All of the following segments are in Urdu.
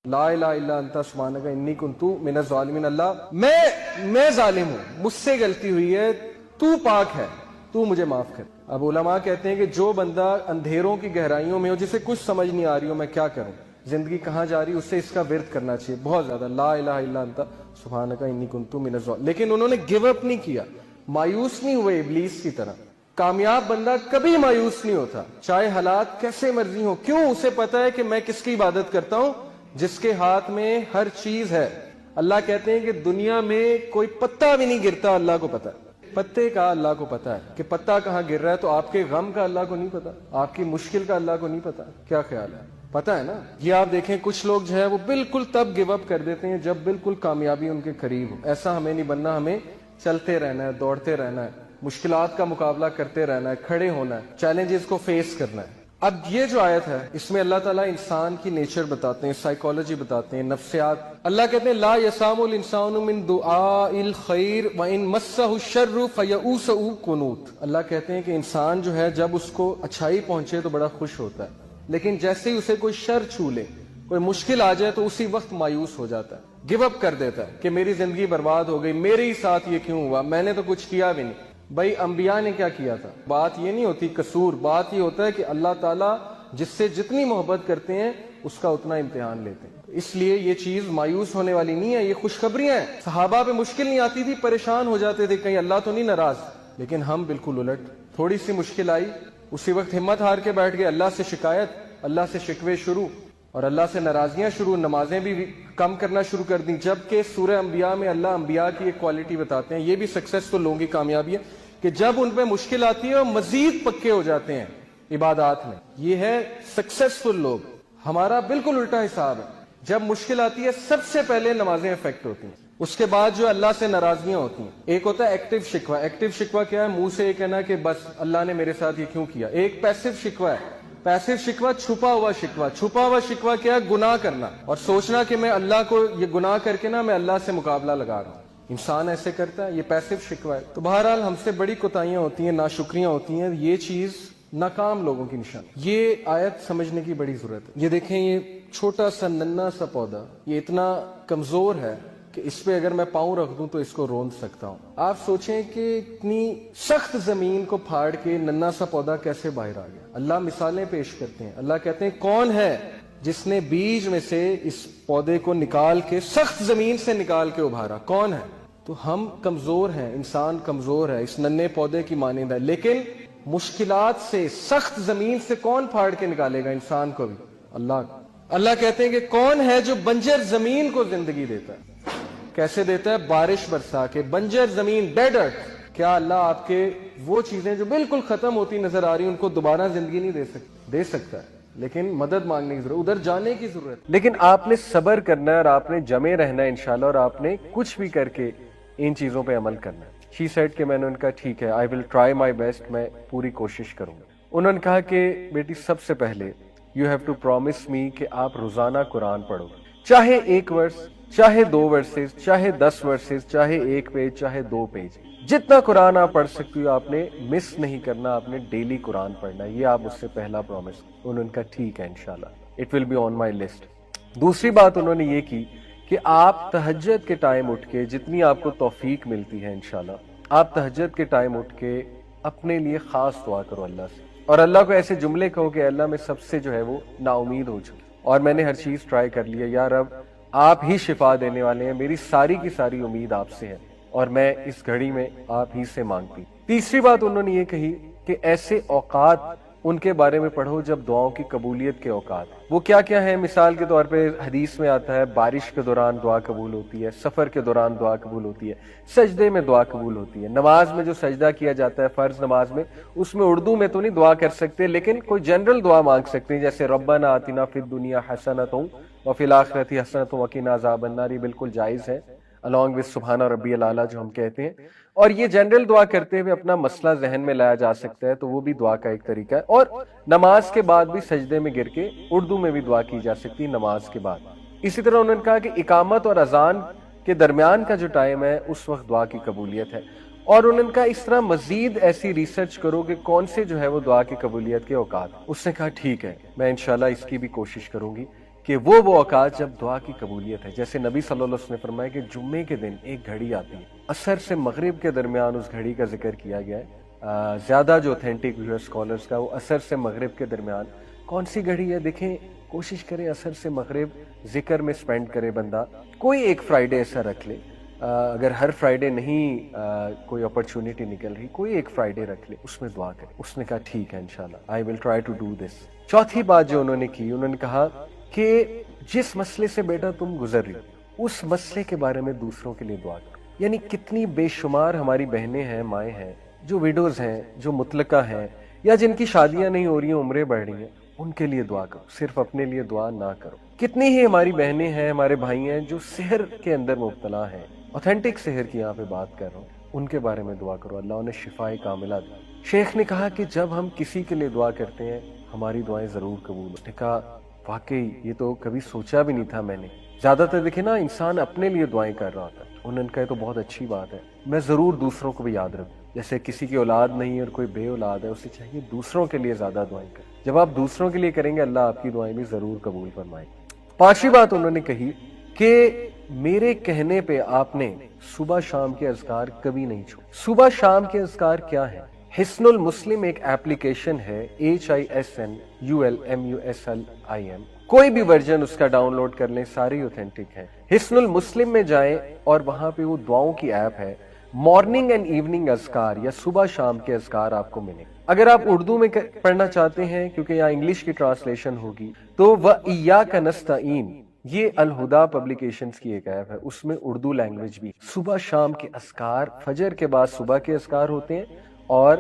لا الہ الا انت سبحانک انی کنتو من الظالمین، اللہ میں ظالم ہوں، مجھ سے غلطی ہوئی ہے، تو پاک ہے، تو مجھے معاف کر۔ اب علماء کہتے ہیں کہ جو بندہ اندھیروں کی گہرائیوں میں ہو، جسے کچھ سمجھ نہیں آ رہی ہو میں کیا کروں، زندگی کہاں جا رہی، اسے اس کا ورد کرنا چاہیے بہت زیادہ، لا الہ الا انت سبحانک انی کنتو من الظالمین۔ لیکن انہوں نے گیو اپ نہیں کیا، مایوس نہیں ہوئے ابلیس کی طرح۔ کامیاب بندہ کبھی مایوس نہیں ہوتا، چاہے حالات کیسے مرضی ہو۔ کیوں؟ اسے پتا ہے کہ میں کس کی عبادت کرتا ہوں، جس کے ہاتھ میں ہر چیز ہے۔ اللہ کہتے ہیں کہ دنیا میں کوئی پتا بھی نہیں گرتا، اللہ کو پتا ہے۔ پتے کا اللہ کو پتا ہے کہ پتا کہاں گر رہا ہے، تو آپ کے غم کا اللہ کو نہیں پتا، آپ کی مشکل کا اللہ کو نہیں پتا؟ کیا خیال ہے؟ پتا ہے نا؟ یہ آپ دیکھیں کچھ لوگ جو ہے وہ بالکل تب گیو اپ کر دیتے ہیں جب بالکل کامیابی ان کے قریب ہو۔ ایسا ہمیں نہیں بننا، ہمیں چلتے رہنا ہے، دوڑتے رہنا ہے، مشکلات کا مقابلہ کرتے رہنا ہے، کھڑے ہونا ہے، چیلنجز کو فیس کرنا ہے۔ اب یہ جو آیت ہے اس میں اللہ تعالیٰ انسان کی نیچر بتاتے ہیں، سائیکالوجی بتاتے ہیں، نفسیات۔ اللہ کہتے ہیں لا یسام الانسان من دعاء الخیر وان مسہ الشر فیئوس قنوط۔ اللہ کہتے ہیں کہ انسان جو ہے جب اس کو اچھائی پہنچے تو بڑا خوش ہوتا ہے، لیکن جیسے ہی اسے کوئی شر چھو لے، کوئی مشکل آ جائے تو اسی وقت مایوس ہو جاتا ہے، گیو اپ کر دیتا ہے کہ میری زندگی برباد ہو گئی، میرے ہی ساتھ یہ کیوں ہوا، میں نے تو کچھ کیا بھی نہیں۔ بھائی انبیاء نے کیا کیا تھا؟ بات یہ نہیں ہوتی قصور، بات یہ ہوتا ہے کہ اللہ تعالیٰ جس سے جتنی محبت کرتے ہیں اس کا اتنا امتحان لیتے ہیں۔ اس لیے یہ چیز مایوس ہونے والی نہیں ہے، یہ خوشخبریاں ہیں۔ صحابہ پہ مشکل نہیں آتی تھی، پریشان ہو جاتے تھے کہیں اللہ تو نہیں ناراض، لیکن ہم بالکل الٹ، تھوڑی سی مشکل آئی اسی وقت ہمت ہار کے بیٹھ گئے، اللہ سے شکایت، اللہ سے شکوے شروع، اور اللہ سے ناراضیاں شروع، نمازیں بھی کم کرنا شروع کر دیں۔ جبکہ سورہ انبیاء میں اللہ انبیاء کی ایک کوالٹی بتاتے ہیں، یہ بھی سکسیسفل لوگوں کی کامیابی ہے کہ جب ان پہ مشکل آتی ہے وہ مزید پکے ہو جاتے ہیں عبادات میں۔ یہ ہے سکسیسفل لوگ۔ ہمارا بالکل الٹا حساب ہے، جب مشکل آتی ہے سب سے پہلے نمازیں افیکٹ ہوتی ہیں، اس کے بعد جو اللہ سے ناراضیاں ہوتی ہیں۔ ایک ہوتا ہے ایکٹیو شکوہ۔ ایکٹیو شکوہ کیا ہے؟ منہ سے یہ کہنا کہ بس اللہ نے میرے ساتھ یہ کیوں کیا۔ ایک پیسو شکوہ ہے۔ پیسو شکوہ چھپا ہوا شکوہ۔ چھپا ہوا شکوہ کیا ہے؟ گناہ کرنا اور سوچنا کہ میں اللہ کو یہ گناہ کر کے نا میں اللہ سے مقابلہ لگا رہا ہوں۔ انسان ایسے کرتا ہے، یہ پیسو شکوہ ہے۔ تو بہرحال ہم سے بڑی کوتاہیاں ہوتی ہیں، ناشکریاں ہوتی ہیں، یہ چیز ناکام لوگوں کی نشان۔ یہ آیت سمجھنے کی بڑی ضرورت ہے۔ یہ دیکھیں، یہ چھوٹا سا ننھا سا پودا یہ اتنا کمزور ہے کہ اس پہ اگر میں پاؤں رکھ دوں تو اس کو روند سکتا ہوں۔ آپ سوچیں کہ اتنی سخت زمین کو پھاڑ کے ننھا سا پودا کیسے باہر آ گیا۔ اللہ مثالیں پیش کرتے ہیں، اللہ کہتے ہیں کون ہے جس نے بیج میں سے اس پودے کو نکال کے سخت زمین سے نکال کے ابھارا؟ کون ہے؟ تو ہم کمزور ہیں، انسان کمزور ہے، اس ننھے پودے کی مانند ہے، لیکن مشکلات سے سخت زمین سے کون پھاڑ کے نکالے گا انسان کو بھی؟ اللہ۔ اللہ کہتے ہیں کہ کون ہے جو بنجر زمین کو زندگی دیتا ہے؟ کیسے دیتا ہے؟ بارش برسا کے۔ بنجر زمین، ڈیڈ ارتھ۔ کیا اللہ آپ کے وہ چیزیں جو بالکل ختم ہوتی نظر آ رہی ان کو دوبارہ زندگی نہیں دے سکتا؟ دے سکتا ہے، لیکن مدد مانگنے کی ضرورت، ادھر جانے کی ضرورت۔ لیکن آپ نے صبر کرنا ہے اور آپ نے جمے رہنا ہے انشاءاللہ، اور آپ نے کچھ بھی کر کے ان چیزوں پہ عمل کرنا ہے۔ شی سیڈ کہ میں نے ان کا ٹھیک ہے، آئی ول ٹرائی مائی بیسٹ، میں پوری کوشش کروں گا۔ انہوں نے کہا کہ بیٹی سب سے پہلے یو ہیو ٹو پرومس می کہ آپ روزانہ قرآن پڑھو، چاہے ایک ورس، چاہے 2 ورسز، چاہے 10 ورسز، چاہے 1 پیج، چاہے 2 پیج، جتنا قرآن آپ پڑھ سکتے ہو آپ نے مس نہیں کرنا، آپ نے ڈیلی قرآن پڑھنا ہے۔ یہ آپ اس سے پہلا پرومس۔ انہوں نے کہا ٹھیک ہے انشاءاللہ، it will be on my list. دوسری بات انہوں نے یہ کی کہ آپ تہجد کے ٹائم اٹھ کے، جتنی آپ کو توفیق ملتی ہے انشاءاللہ، آپ تہجد کے ٹائم اٹھ کے اپنے لیے خاص دعا کرو اللہ سے، اور اللہ کو ایسے جملے کہو کہ اللہ میں سب سے جو ہے وہ نا امید ہو چکی، اور میں نے ہر چیز ٹرائی کر لیا، یا رب آپ ہی شفا دینے والے ہیں، میری ساری کی ساری امید آپ سے ہے، اور میں اس گھڑی میں آپ ہی سے مانگتی۔ تیسری بات انہوں نے یہ کہی کہ ایسے اوقات ان کے بارے میں پڑھو جب دعاؤں کی قبولیت کے اوقات۔ وہ کیا کیا ہیں؟ مثال کے طور پہ حدیث میں آتا ہے بارش کے دوران دعا قبول ہوتی ہے، سفر کے دوران دعا قبول ہوتی ہے، سجدے میں دعا قبول ہوتی ہے، نماز میں جو سجدہ کیا جاتا ہے فرض نماز میں، اس میں اردو میں تو نہیں دعا کر سکتے، لیکن کوئی جنرل دعا مانگ سکتے ہیں، جیسے ربنا آتنا فی الدنیا حسنۃ وفی الآخرۃ حسنۃ وقنا عذاب النار، یہ بالکل جائز ہے، along with سبحان ربی الاعلیٰ جو ہم کہتے ہیں، اور یہ جنرل دعا کرتے ہوئے اپنا مسئلہ ذہن میں لایا جا سکتا ہے، تو وہ بھی دعا کا ایک طریقہ ہے، اور نماز کے بعد بھی سجدے میں گر کے اردو میں بھی دعا کی جا سکتی ہے نماز کے بعد۔ اسی طرح انہوں نے کہا کہ اقامت اور اذان کے درمیان کا جو ٹائم ہے اس وقت دعا کی قبولیت ہے، اور انہوں نے کہا اس طرح مزید ایسی ریسرچ کرو کہ کون سے جو ہے وہ دعا کی قبولیت کے اوقات۔ اس نے کہا ٹھیک ہے، میں انشاءاللہ اس کی بھی کوشش کروں گی کہ وہ اوقات جب دعا کی قبولیت ہے. جیسے نبی صلی اللہ علیہ وسلم نے فرمایا کہ جمعے کے دن ایک گھڑی آتی ہے, عصر سے مغرب کے درمیان اس گھڑی کا ذکر کیا گیا ہے. زیادہ جو اوتھینٹک ویو ہے اسکالرس کا, وہ عصر سے مغرب کے درمیان. کون سی گھڑی ہے؟ دیکھیں, کوشش کریں عصر سے مغرب ذکر میں سپینڈ کرے بندہ. کوئی ایک فرائیڈے ایسا رکھ لے, اگر ہر فرائیڈے نہیں کوئی اپرچونٹی نکل رہی, کوئی ایک فرائیڈے رکھ لے, اس میں دعا کرے. اس نے کہا ٹھیک ہے انشاءاللہ, I will try to do this. چوتھی بات جو انہوں نے کی, انہوں نے کہا کہ جس مسئلے سے بیٹا تم گزر رہی ہو, اس مسئلے کے بارے میں دوسروں کے لیے دعا کرو. یعنی کتنی بے شمار ہماری بہنیں ہیں, مائیں ہیں, جو ویڈوز ہیں, جو مطلقہ ہیں, یا جن کی شادیاں نہیں ہو رہی ہیں, عمریں بڑھ رہی ہیں, ان کے لیے دعا کرو, صرف اپنے لیے دعا نہ کرو. کتنی ہی ہماری بہنیں ہیں, ہمارے بھائی ہیں جو سحر کے اندر مبتلا ہیں, اوتھینٹک سحر کی یہاں پہ بات کر رہا ہوں, ان کے بارے میں دعا کرو, اللہ انہیں شفائے کاملہ دے. شیخ نے کہا کہ جب ہم کسی کے لیے دعا کرتے ہیں ہماری دعائیں ضرور قبول. اس نے کہا واقعی یہ تو کبھی سوچا بھی نہیں تھا میں نے. زیادہ تر دیکھیں نا, انسان اپنے لیے دعائیں کر رہا ہوتا ہے. انہوں نے کہا تو بہت اچھی بات ہے, میں ضرور دوسروں کو بھی یاد رکھوں. جیسے کسی کی اولاد نہیں اور کوئی بے اولاد ہے, اسے چاہیے دوسروں کے لیے زیادہ دعائیں کریں. جب آپ دوسروں کے لیے کریں گے اللہ آپ کی دعائیں بھی ضرور قبول فرمائے. پانچویں بات انہوں نے کہی کہ میرے کہنے پہ آپ نے صبح شام کے اذکار کبھی نہیں چھوڑے. صبح شام کے اذکار کیا ہیں؟ حسن المسلم ایک ایپلیکیشن ہے, HISNULMUSLIM. کوئی بھی ورژن اس کا ڈاؤن لوڈ کر لیں, ساری اوتھینٹک ہیں. حسن المسلم میں جائیں اور وہاں پہ وہ دعاؤں کی ایپ ہے. مارننگ اینڈ ایوننگ اذکار یا صبح شام کے اذکار آپ کو ملیں. اگر آپ اردو میں پڑھنا چاہتے ہیں, کیونکہ یہاں انگلش کی ٹرانسلیشن ہوگی, تو وَإِيَّاكَ نَسْتَعِينُ, یہ الہدا پبلیکیشنز کی ایک ایپ ہے, اس میں اردو لینگویج بھی. صبح شام کے اذکار, فجر کے بعد صبح کے اذکار ہوتے ہیں اور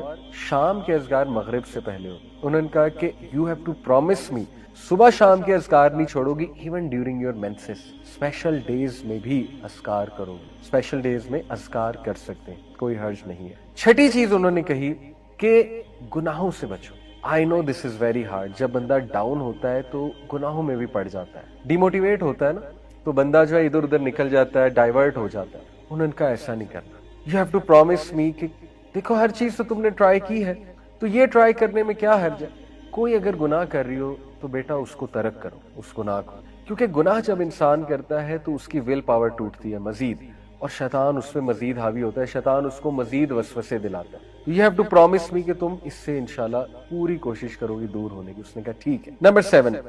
شام کے اذکار مغرب سے پہلے ہوتے ہیں. انہوں نے کہا کہ you have to promise me, صبح شام کے اذکار نہیں چھوڑو گی, even during your menses, special days میں بھی اذکار کرو گی. اسپیشل ڈیز میں اذکار کر سکتے ہیں, کوئی حرج نہیں ہے. چھٹی چیز انہوں نے کہی کہ گناہوں سے بچو. آئی نو دس از ویری ہارڈ. جب بندہ ڈاؤن ہوتا ہے تو گناہوں میں بھی پڑ جاتا ہے, ڈی موٹیویٹ ہوتا ہے نا, تو بندہ جو ہے ادھر ادھر نکل جاتا ہے, ڈائیورٹ ہو جاتا ہے. انہوں نے کہا ایسا نہیں کرنا. یو ہیو ٹو پرومس می کہ دیکھو ہر چیز تو تم نے ٹرائی کی ہے, تو یہ ٹرائی کرنے میں کیا حرج ہے. کوئی اگر گناہ کر رہی ہو تو بیٹا اس کو ترک کرو, اس گناہ کو, کیونکہ گناہ جب انسان کرتا ہے تو اس کی ول پاور ٹوٹتی ہے مزید, اور شیطان اس پہ مزید حاوی ہوتا ہے, شیطان اس کو مزید وسوسے دلاتا ہے. یو ہیو ٹو پرومس می کہ تم اس سے انشاءاللہ پوری کوشش کرو گی دور ہونے کی. اس نے کہا ٹھیک ہے. نمبر 7,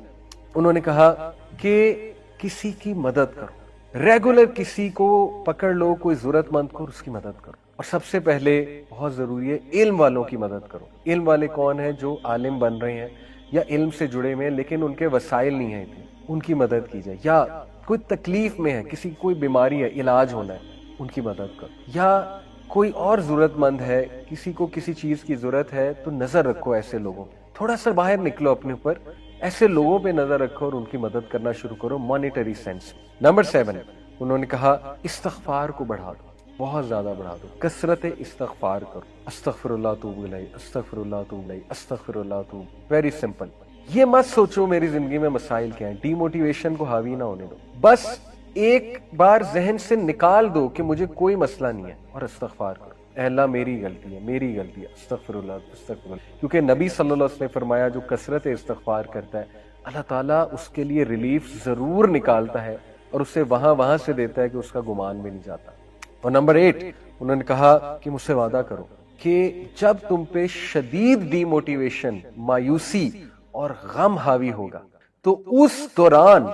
انہوں نے کہا کہ کسی کی مدد کرو. ریگولر کسی کو پکڑ لو, کوئی ضرورت مند کو, اس کی مدد کرو. اور سب سے پہلے بہت ضروری ہے علم والوں کی مدد کرو. علم والے کون ہیں؟ جو عالم بن رہے ہیں یا علم سے جڑے ہوئے ہیں لیکن ان کے وسائل نہیں ہیں اتنے, ان کی مدد کی جائے. یا کوئی تکلیف میں ہے, کسی کوئی بیماری ہے, علاج ہونا ہے, ان کی مدد کرو. یا کوئی اور ضرورت مند ہے, کسی کو کسی چیز کی ضرورت ہے, تو نظر رکھو ایسے لوگوں پہ, تھوڑا سا باہر نکلو اپنے اوپر, ایسے لوگوں پہ نظر رکھو اور ان کی مدد کرنا شروع کرو مانیٹری سینس. نمبر 7, انہوں نے کہا استغفار کو بڑھا دو, بہت زیادہ بڑھا دو, کثرت استغفار کرو. استغفر اللہ توب الیہ, استغفر اللہ توب الیہ, استغفر اللہ توب. Very simple. یہ مت سوچو میری زندگی میں مسائل کیا ہیں, ڈی موٹیویشن کو حاوی نہ ہونے دو. بس ایک بار ذہن سے نکال دو کہ مجھے کوئی مسئلہ نہیں ہے, اور استغفار کرو. اے اللہ میری غلطی ہے, میری غلطی ہے, استغفر اللہ, استغفر اللہ. کیونکہ نبی صلی اللہ علیہ وسلم نے فرمایا جو کثرت استغفار کرتا ہے اللہ تعالیٰ اس کے لیے ریلیف ضرور نکالتا ہے, اور اسے وہاں سے دیتا ہے کہ اس کا گمان بھی نہیں جاتا. اور نمبر 8, انہوں نے کہا کہ مجھ سے وعدہ کرو کہ جب تم پہ شدید ڈی موٹیویشن, مایوسی اور غم حاوی ہوگا, تو اس دوران,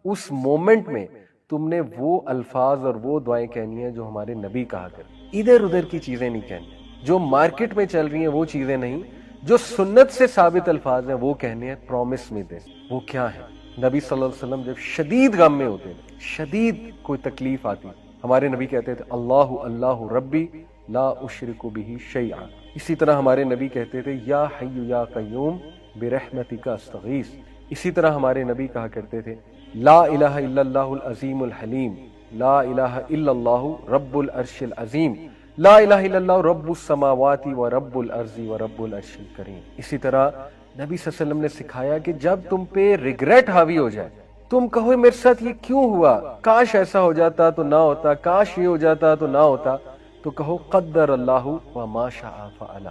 اس مومنٹ میں تم نے وہ الفاظ اور وہ دعائیں کہنی ہیں جو ہمارے نبی کہا کرتے. ادھر ادھر کی چیزیں نہیں کہنی, جو مارکیٹ میں چل رہی ہیں وہ چیزیں نہیں, جو سنت سے ثابت الفاظ ہیں وہ کہنے ہیں. پرومس میں دے. وہ کیا ہے؟ نبی صلی اللہ علیہ وسلم جب شدید غم میں ہوتے ہیں, شدید کوئی تکلیف آتی, ہمارے نبی کہتے تھے اللہ اللہ ربی لا اشرک بہ شیئا. اسی طرح ہمارے نبی کہتے تھے یا حی یا قیوم برحمتک استغیث. اسی طرح ہمارے نبی کہا کرتے تھے لا الہ الا اللہ العظیم الحلیم, لا الہ الا اللہ رب العرش العظیم, لا الہ الا اللہ رب السماوات و رب الارض و رب العرش الکریم. اسی طرح نبی صلی اللہ علیہ وسلم نے سکھایا کہ جب تم پہ ریگریٹ حاوی ہو جائے, تم کہو میرے ساتھ یہ کیوں ہوا, کاش ایسا ہو جاتا تو نہ ہوتا, کاش یہ ہو جاتا تو نہ ہوتا, تو کہو قدر اللہ وما شاء فعل.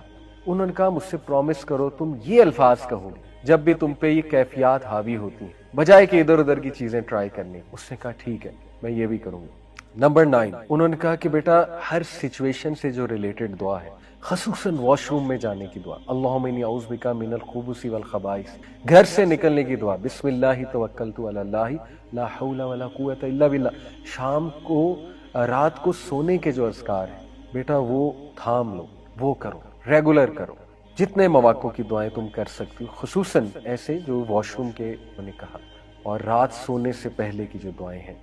انہوں نے کہا مجھ سے پرومس کرو تم یہ الفاظ کہو جب بھی تم پہ یہ کیفیات حاوی ہوتی ہیں. بجائے کہ ادھر ادھر کی چیزیں ٹرائی کرنی. اس نے کہا ٹھیک ہے میں یہ بھی کروں گا. نمبر 9 انہوں نے کہا کہ بیٹا ہر سچویشن سے جو ریلیٹڈ دعا ہے، خصوصاً واش روم میں جانے کی دعا، اللہم انی اعوذ بک من الخبث والخبائث، گھر سے نکلنے کی دعا، بسم اللہ توکلت علی اللہ لا حول ولا قوت الا باللہ، شام کو رات کو سونے کے جو اذکار ہیں بیٹا وہ تھام لو، وہ کرو، ریگولر کرو. جتنے مواقع کی دعائیں تم کر سکتی ہو، خصوصاً ایسے جو واش روم کے انہوں نے کہا، اور رات سونے سے پہلے کی جو دعائیں ہیں.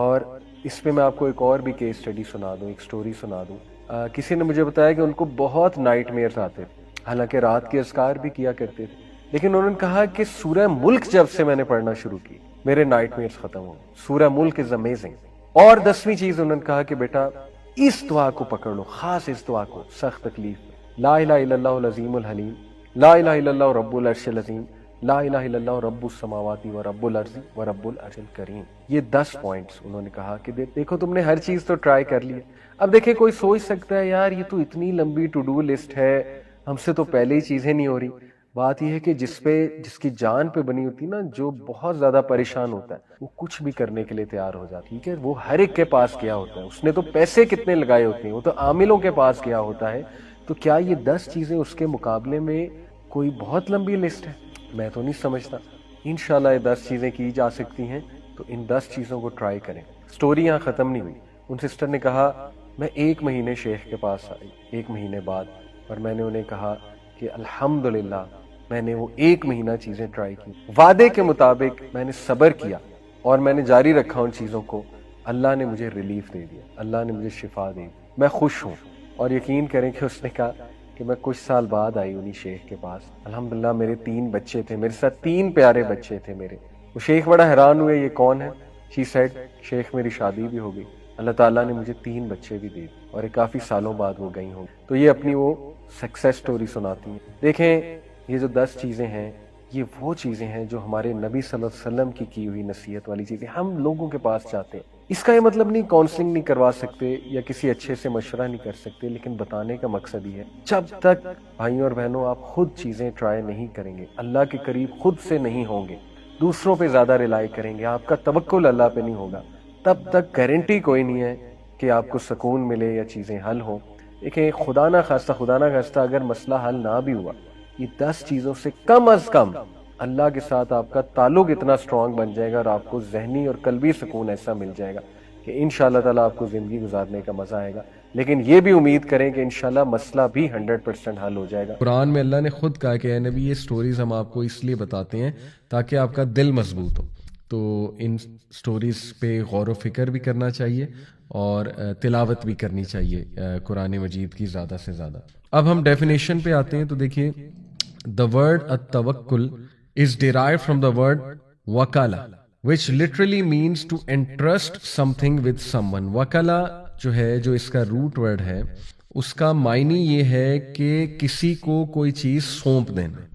اور اس پہ میں آپ کو ایک اور بھی کیس اسٹڈی سنا دوں، ایک سٹوری سنا دوں. کسی نے مجھے بتایا کہ ان کو بہت نائٹ میئرز آتے تھے، حالانکہ رات کے اذکار بھی کیا کرتے تھے، لیکن انہوں نے کہا کہ سورہ ملک جب سے میں نے پڑھنا شروع کی میرے نائٹ میئرز ختم ہو گئے. سورہ ملک از امیزنگ. اور 10ویں چیز انہوں نے کہا کہ بیٹا اس دعا کو پکڑ لو، خاص اس دعا کو سخت تکلیف میں، لا الہ الا اللہ العظیم الحلیم، لا الہ الا اللہ رب العرش العظیم، لا الہ الا اللہ رب السماوات و رب الارض و رب العرش الکریم. یہ 10 پوائنٹس انہوں نے کہا کہ دیکھو تم نے ہر چیز تو ٹرائی کر لی ہے. اب دیکھیں کوئی سوچ سکتا ہے یار یہ تو اتنی لمبی ٹو ڈو لسٹ ہے، ہم سے تو پہلے ہی چیزیں نہیں ہو رہی. بات یہ ہے کہ جس کی جان پہ بنی ہوتی نا، جو بہت زیادہ پریشان ہوتا ہے وہ کچھ بھی کرنے کے لیے تیار ہو جاتا ہے. ٹھیک ہے، وہ ہر ایک کے پاس گیا ہوتا ہے، اس نے تو پیسے کتنے لگائے ہوتے ہیں، وہ تو عاملوں کے پاس گیا ہوتا ہے. تو کیا یہ 10 چیزیں اس کے مقابلے میں کوئی بہت لمبی لسٹ ہے؟ میں تو نہیں سمجھتا. انشاءاللہ یہ 10 چیزیں کی جا سکتی ہیں، تو ان 10 چیزوں کو ٹرائی کریں. سٹوری یہاں ختم نہیں ہوئی. ان سسٹر نے کہا میں 1 مہینے شیخ کے پاس آئی 1 مہینے بعد، اور میں نے انہیں کہا کہ الحمدللہ میں نے وہ 1 مہینہ چیزیں ٹرائی کی، وعدے کے مطابق میں نے صبر کیا اور میں نے جاری رکھا ان چیزوں کو. اللہ نے مجھے ریلیف دے دیا، اللہ نے مجھے شفا دی، میں خوش ہوں. اور یقین کریں کہ اس نے کہا کہ میں کچھ سال بعد آئی انہی شیخ کے پاس. الحمدللہ میرے 3 بچے تھے، میرے ساتھ 3 پیارے بچے تھے میرے. وہ شیخ بڑا حیران ہوئے یہ کون ہے. شی سیڈ شیخ میری شادی بھی ہو گئی، اللہ تعالیٰ نے مجھے 3 بچے بھی دے، اور کافی سالوں بعد وہ گئی ہوں. تو یہ اپنی وہ سکسیس سٹوری سناتی ہیں. دیکھیں یہ جو 10 چیزیں ہیں یہ وہ چیزیں ہیں جو ہمارے نبی صلی اللہ علیہ وسلم کی ہوئی نصیحت والی چیزیں ہم لوگوں کے پاس چاہتے ہیں. اس کا یہ مطلب نہیں کاؤنسلنگ نہیں کروا سکتے یا کسی اچھے سے مشورہ نہیں کر سکتے، لیکن بتانے کا مقصد یہ ہے جب تک بھائیوں اور بہنوں آپ خود چیزیں ٹرائی نہیں کریں گے، اللہ کے قریب خود سے نہیں ہوں گے، دوسروں پہ زیادہ ریلائی کریں گے، آپ کا توکل اللہ پہ نہیں ہوگا، تب تک گارنٹی کوئی نہیں ہے کہ آپ کو سکون ملے یا چیزیں حل ہوں. دیکھیں خدا نہ خواستہ اگر مسئلہ حل نہ بھی ہوا، یہ 10 چیزوں سے کم از کم اللہ کے ساتھ آپ کا تعلق اتنا سٹرونگ بن جائے گا اور آپ کو ذہنی اور قلبی سکون ایسا مل جائے گا کہ انشاءاللہ تعالیٰ آپ کو زندگی گزارنے کا مزہ آئے گا. لیکن یہ بھی امید کریں کہ انشاءاللہ مسئلہ بھی 100% حل ہو جائے گا. قرآن میں اللہ نے خود کہا کہ اے نبی یہ سٹوریز ہم آپ کو اس لیے بتاتے ہیں تاکہ آپ کا دل مضبوط ہو. تو ان سٹوریز پہ غور و فکر بھی کرنا چاہیے اور تلاوت بھی کرنی چاہیے قرآن مجید کی زیادہ سے زیادہ. اب ہم ڈیفینیشن پہ آتے ہیں. تو دیکھیے the word التوکل is derived from the word wakala which literally means to entrust something with someone. wakala جو ہے، جو اس کا روٹ ورڈ ہے، اس کا معنی یہ ہے کہ کسی کو کوئی چیز سونپ دینا،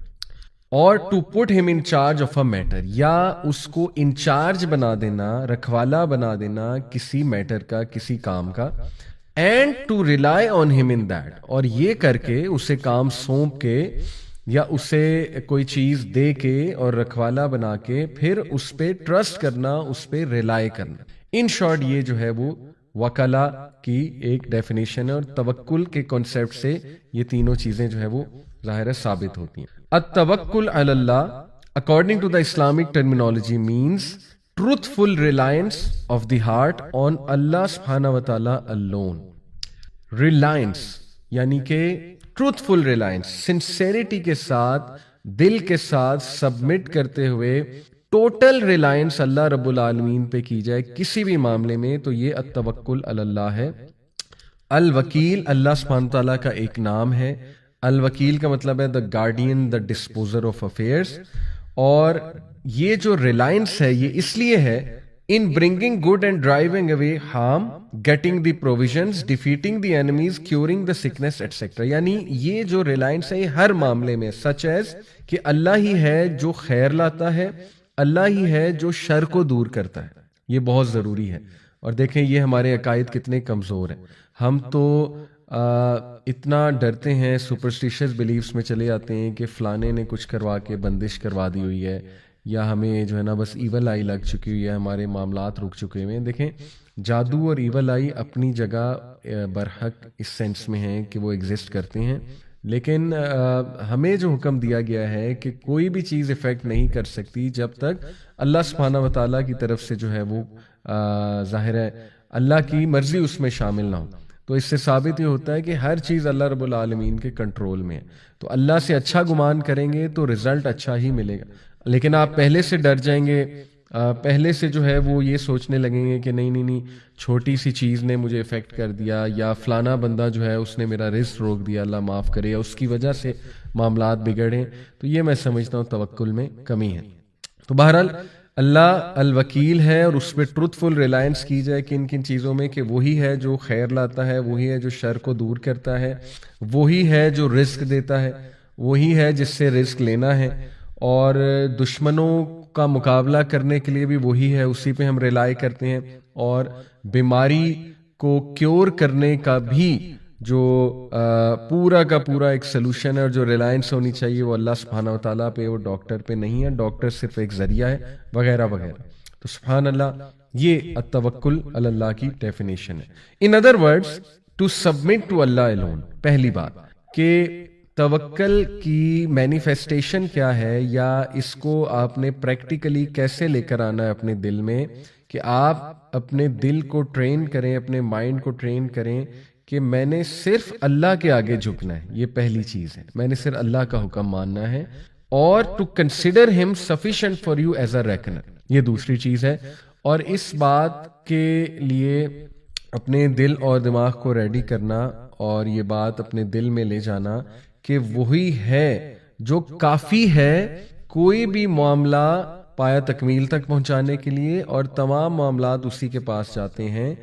اور to put him in charge of a matter، یا اس کو انچارج بنا دینا، رکھوالا بنا دینا کسی میٹر کا، کسی کام کا، and to rely on him in that، اور یہ کر کے اسے کام سونپ کے یا اسے کوئی چیز دے کے اور رکھوالا بنا کے پھر اس پہ ٹرسٹ کرنا، اس پہ ریلائی کرنا. ان شارٹ یہ جو ہے وہ وکلا کی ایک ڈیفینیشن ہے، اور توکل کے کانسیپٹ سے یہ تینوں چیزیں جو ہے وہ ظاہر ہے ثابت ہوتی ہیں. التوکل علی اللہ according to the Islamic terminology means truthful reliance of the heart on Allah subhanahu wa ta'ala alone. Reliance یعنی کہ ٹروتھفل ریلائنس، سنسیریٹی کے ساتھ، دل کے ساتھ سبمٹ کرتے ہوئے ٹوٹل ریلائنس اللہ رب العالمین پہ کی جائے کسی بھی معاملے میں، تو یہ التوکل علی اللہ ہے. الوکیل اللہ سبحانہ تعالیٰ کا ایک نام ہے. الوکیل کا مطلب ہے دا guardian, the disposer of affairs. اور یہ جو ریلائنس ہے یہ اس لیے ہے in bringing good and driving away harm, getting the provisions, defeating the enemies, curing the sickness, etc. یعنی یہ جو ریلائنس ہے یہ ہر معاملے میں such as کہ اللہ ہی ہے جو خیر لاتا ہے، اللہ ہی ہے جو شر کو دور کرتا ہے. یہ بہت ضروری ہے. اور دیکھیں یہ ہمارے عقائد کتنے کمزور ہیں. ہم تو اتنا ڈرتے ہیں، سپرسٹیشس بلیفز میں چلے آتے ہیں کہ فلانے نے کچھ کروا کے بندش کروا دی ہوئی ہے، یا ہمیں جو ہے نا بس ایول آئی لگ چکی ہوئی ہے, ہمارے معاملات رک چکے ہوئے ہیں. دیکھیں جادو اور ایول آئی اپنی جگہ برحق اس سینس میں ہیں کہ وہ ایگزسٹ کرتے ہیں, لیکن ہمیں جو حکم دیا گیا ہے کہ کوئی بھی چیز افیکٹ نہیں کر سکتی جب تک اللہ سبحانہ و تعالیٰ کی طرف سے جو ہے وہ ظاہر ہے اللہ کی مرضی اس میں شامل نہ ہو. تو اس سے ثابت یہ ہوتا ہے کہ ہر چیز اللہ رب العالمین کے کنٹرول میں ہے. تو اللہ سے اچھا گمان کریں گے تو رزلٹ اچھا ہی ملے گا. لیکن آپ پہلے سے ڈر جائیں گے, پہلے سے جو ہے وہ یہ سوچنے لگیں گے کہ نہیں چھوٹی سی چیز نے مجھے افیکٹ کر دیا, یا فلانا بندہ جو ہے اس نے میرا رزق روک دیا, اللہ معاف کرے, یا اس کی وجہ سے معاملات بگڑے, تو یہ میں سمجھتا ہوں توکل میں کمی ہے. تو بہرحال اللہ الوکیل ہے, اور اس پہ ٹروتفل ریلائنس کی جائے کن کن چیزوں میں, کہ وہی ہے جو خیر لاتا ہے, وہی ہے جو شر کو دور کرتا ہے, وہی ہے جو رزق دیتا ہے, وہی ہے جس سے رزق لینا ہے, اور دشمنوں کا مقابلہ کرنے کے لیے بھی وہی ہے, اسی پہ ہم ریلائی کرتے ہیں. اور بیماری کو کیور کرنے کا بھی جو پورا کا پورا ایک سلوشن ہے, اور جو ریلائنس ہونی چاہیے وہ اللہ سبحانہ و تعالیٰ پہ, وہ ڈاکٹر پہ نہیں ہے. ڈاکٹر صرف ایک ذریعہ ہے, وغیرہ وغیرہ. تو سبحان اللہ, یہ التوکل علی اللہ کی ڈیفینیشن ہے. In other words to submit to Allah alone. پہلی بات کہ توکل کی مینیفیسٹیشن کیا ہے, یا اس کو آپ نے پریکٹیکلی کیسے لے کر آنا ہے اپنے دل میں, کہ آپ اپنے دل کو ٹرین کریں, اپنے مائنڈ کو ٹرین کریں کہ میں نے صرف اللہ کے آگے جھکنا ہے. یہ پہلی چیز ہے, میں نے صرف اللہ کا حکم ماننا ہے. اور to consider him sufficient for you as a reckoner, یہ دوسری چیز ہے. اور اس بات کے لیے اپنے دل اور دماغ کو ریڈی کرنا, اور یہ بات اپنے دل میں لے جانا کہ وہی ہے جو کافی ہے کوئی بھی معاملہ پایا تکمیل تک پہنچانے کے لیے, اور تمام معاملات اسی کے پاس جاتے ہیں.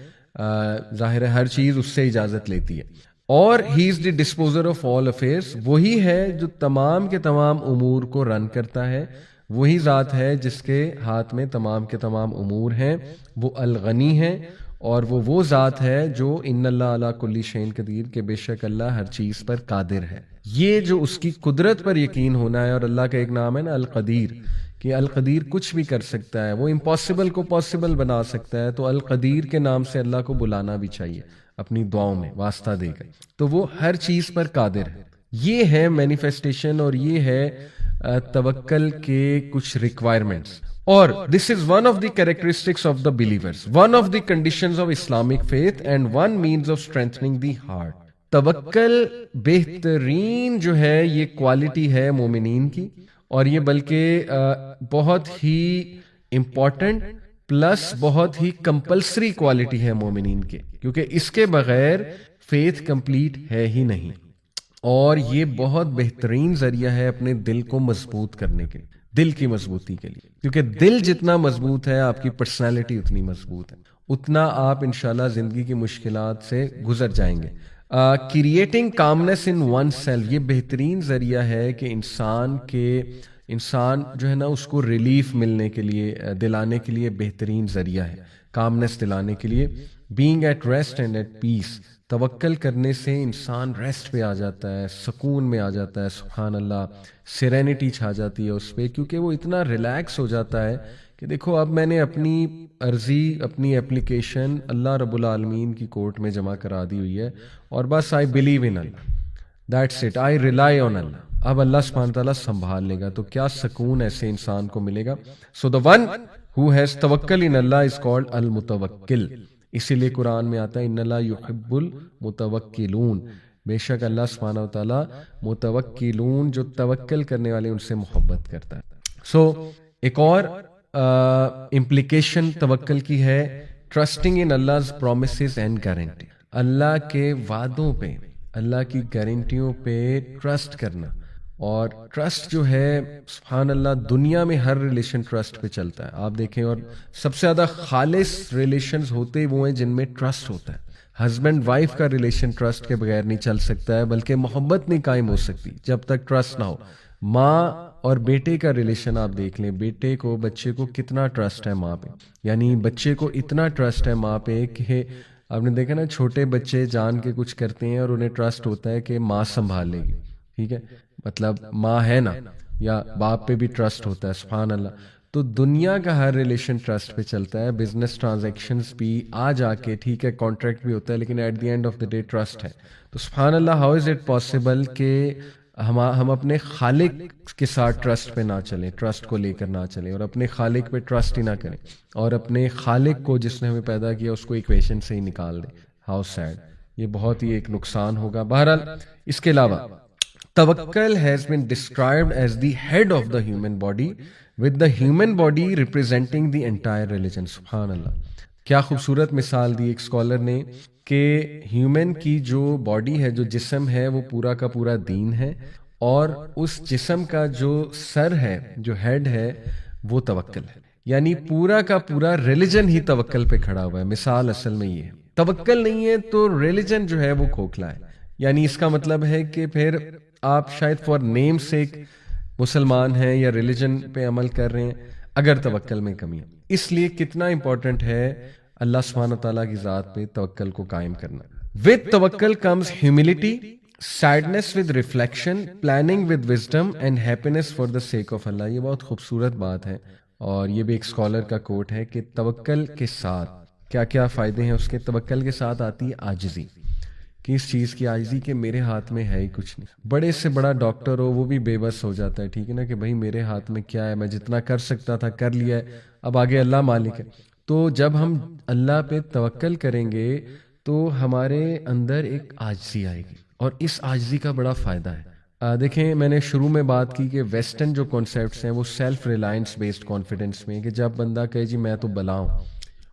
ظاہر ہے ہر چیز اس سے اجازت لیتی ہے. اور ہی از دی ڈسپوزر آف آل افیئرس, وہی ہے جو تمام کے تمام امور کو رن کرتا ہے. وہی ذات ہے جس کے ہاتھ میں تمام کے تمام امور ہیں. وہ الغنی ہے, اور وہ ذات ہے جو ان اللہ علی کل شیء قدیر, کہ بے شک اللہ ہر چیز پر قادر ہے. یہ جو اس کی قدرت پر یقین ہونا ہے. اور اللہ کا ایک نام ہے نا القدیر, کہ القدیر کچھ بھی کر سکتا ہے, وہ امپاسبل کو پاسبل بنا سکتا ہے. تو القدیر کے نام سے اللہ کو بلانا بھی چاہیے اپنی دعاؤں میں واسطہ دے کر. تو وہ ہر چیز پر قادر ہے. یہ ہے مینیفیسٹیشن, اور یہ ہے توکل کے کچھ ریکوائرمنٹس. اور this is one of the characteristics of the believers, one of the conditions of Islamic faith, and one means of strengthening the heart. توکل بہترین جو ہے یہ کوالٹی ہے مومنین کی, اور یہ بلکہ بہت ہی امپورٹنٹ پلس بہت ہی کمپلسری کوالٹی ہے مومنین کے, کیونکہ اس کے بغیر فیتھ کمپلیٹ ہے ہی نہیں. اور یہ بہت بہترین ذریعہ ہے اپنے دل کو مضبوط کرنے کے, دل کی مضبوطی کے لیے, کیونکہ دل جتنا مضبوط ہے آپ کی پرسنالٹی اتنی مضبوط ہے, اتنا آپ انشاءاللہ زندگی کی مشکلات سے گزر جائیں گے. Creating calmness in oneself, یہ بہترین ذریعہ ہے کہ انسان جو ہے نا اس کو ریلیف ملنے کے لیے, دلانے کے لیے بہترین ذریعہ ہے کامنس دلانے کے لیے. Being at rest and at peace, توکل کرنے سے انسان ریسٹ پہ آ جاتا ہے, سکون میں آ جاتا ہے. سبحان اللہ, سیرینٹی چھا جاتی ہے اس پہ, کیونکہ وہ اتنا ریلیکس ہو جاتا ہے کہ دیکھو اب میں نے اپنی عرضی, اپنی اپلیکیشن اللہ رب العالمین کی کورٹ میں جمع کرا دی ہوئی ہے, اور بس I believe in Allah, that's it, I rely on Allah. اب اللہ سبحانہ تعالیٰ سنبھال لے گا. تو کیا سکون ایسے انسان کو ملے گا. سو دا ون ہو ہیز توکل ان اللہ از کالڈ المتوکل. اسی لیے قرآن میں آتا ہے ان اللہ یحب المتوکلون, بے شک اللہ سبحانہ و تعالیٰ متوکلون جو توکل کرنے والے ان سے محبت کرتا ہے. سو ایک اور امپلیکیشن توکل کی ہے trusting in Allah's promises and guarantee. Allah کے وعدوں پہ, اللہ کی گارنٹیوں پہ ٹرسٹ کرنا. اور ٹرسٹ جو ہے سبحان اللہ دنیا میں ہر ریلیشن ٹرسٹ پہ چلتا ہے, آپ دیکھیں. اور سب سے زیادہ خالص ریلیشنز ہوتے وہ ہیں جن میں ٹرسٹ ہوتا ہے. ہسبینڈ وائف کا ریلیشن ٹرسٹ کے بغیر نہیں چل سکتا ہے, بلکہ محبت نہیں قائم ہو سکتی جب تک ٹرسٹ نہ ہو. ماں اور بیٹے کا ریلیشن آپ دیکھ لیں, بیٹے کو بچے کو کتنا ٹرسٹ ہے ماں پہ, یعنی بچے کو اتنا ٹرسٹ ہے ماں پہ کہ آپ نے دیکھا نا چھوٹے بچے جان کے کچھ کرتے ہیں اور انہیں ٹرسٹ ہوتا ہے کہ ماں سنبھال لے گی. ٹھیک ہے, مطلب ماں ہے نا, یا باپ پہ بھی ٹرسٹ ہوتا ہے. سبحان اللہ. تو دنیا کا ہر ریلیشن ٹرسٹ پہ چلتا ہے. بزنس ٹرانزیکشنز بھی آ جا کے ٹھیک ہے کانٹریکٹ بھی ہوتا ہے لیکن at the end of the day trust ہے. تو سبحان اللہ ہاؤ از اٹ پاسبل کہ ہم اپنے خالق کے ساتھ ٹرسٹ پہ نہ چلیں, ٹرسٹ کو لے کر نہ چلیں اور اپنے خالق پہ ٹرسٹ ہی نہ کریں اور اپنے خالق کو جس نے ہمیں پیدا کیا اس کو ایکویشن سے ہی نکال دیں. ہاؤ سیڈ, یہ بہت ہی ایک نقصان ہوگا. بہرحال اس کے علاوہ توکل has been described as the head of the human body with the human body representing the entire religion. سبحان اللہ, کیا خوبصورت مثال دی ایک اسکالر نے کہ ہیومن کی جو باڈی ہے, جو جسم ہے, وہ پورا کا پورا دین ہے اور اس جسم کا جو سر ہے, جو ہیڈ ہے, وہ توکل ہے. یعنی پورا کا پورا ریلیجن ہی توکل پہ کھڑا ہوا ہے. مثال اصل میں یہ ہے, توکل نہیں ہے تو ریلیجن جو ہے وہ کھوکھلا ہے. یعنی اس کا مطلب ہے کہ پھر آپ شاید فار نیم سیک مسلمان ہیں یا ریلیجن پہ عمل کر رہے ہیں اگر توکل میں کمی ہے. اس لیے کتنا امپورٹنٹ ہے اللہ سبحانہ و تعالیٰ کی ذات پہ توکل کو قائم کرنا. with توکل comes humility, sadness with reflection, planning with wisdom and happiness for the sake of Allah. یہ بہت خوبصورت بات ہے اور یہ بھی ایک اسکالر کا کوٹ ہے کہ توکل کے ساتھ کیا کیا فائدے ہیں اس کے. توکل کے ساتھ آتی ہے عاجزی, کہ اس چیز کی عاجزی کہ میرے ہاتھ میں ہے ہی کچھ نہیں. بڑے سے بڑا ڈاکٹر ہو وہ بھی بے بس ہو جاتا ہے, ٹھیک ہے نا, کہ بھائی میرے ہاتھ میں کیا ہے, میں جتنا کر سکتا تھا کر لیا ہے, اب آگے اللہ مالک ہے. تو جب ہم اللہ پہ توکل کریں گے تو ہمارے اندر ایک عاجزی آئے گی اور اس عاجزی کا بڑا فائدہ ہے. دیکھیں میں نے شروع میں بات کی کہ ویسٹرن جو کانسیپٹس ہیں وہ سیلف ریلائنس بیسڈ کانفیڈنس میں, کہ جب بندہ کہے جی میں تو بلا ہوں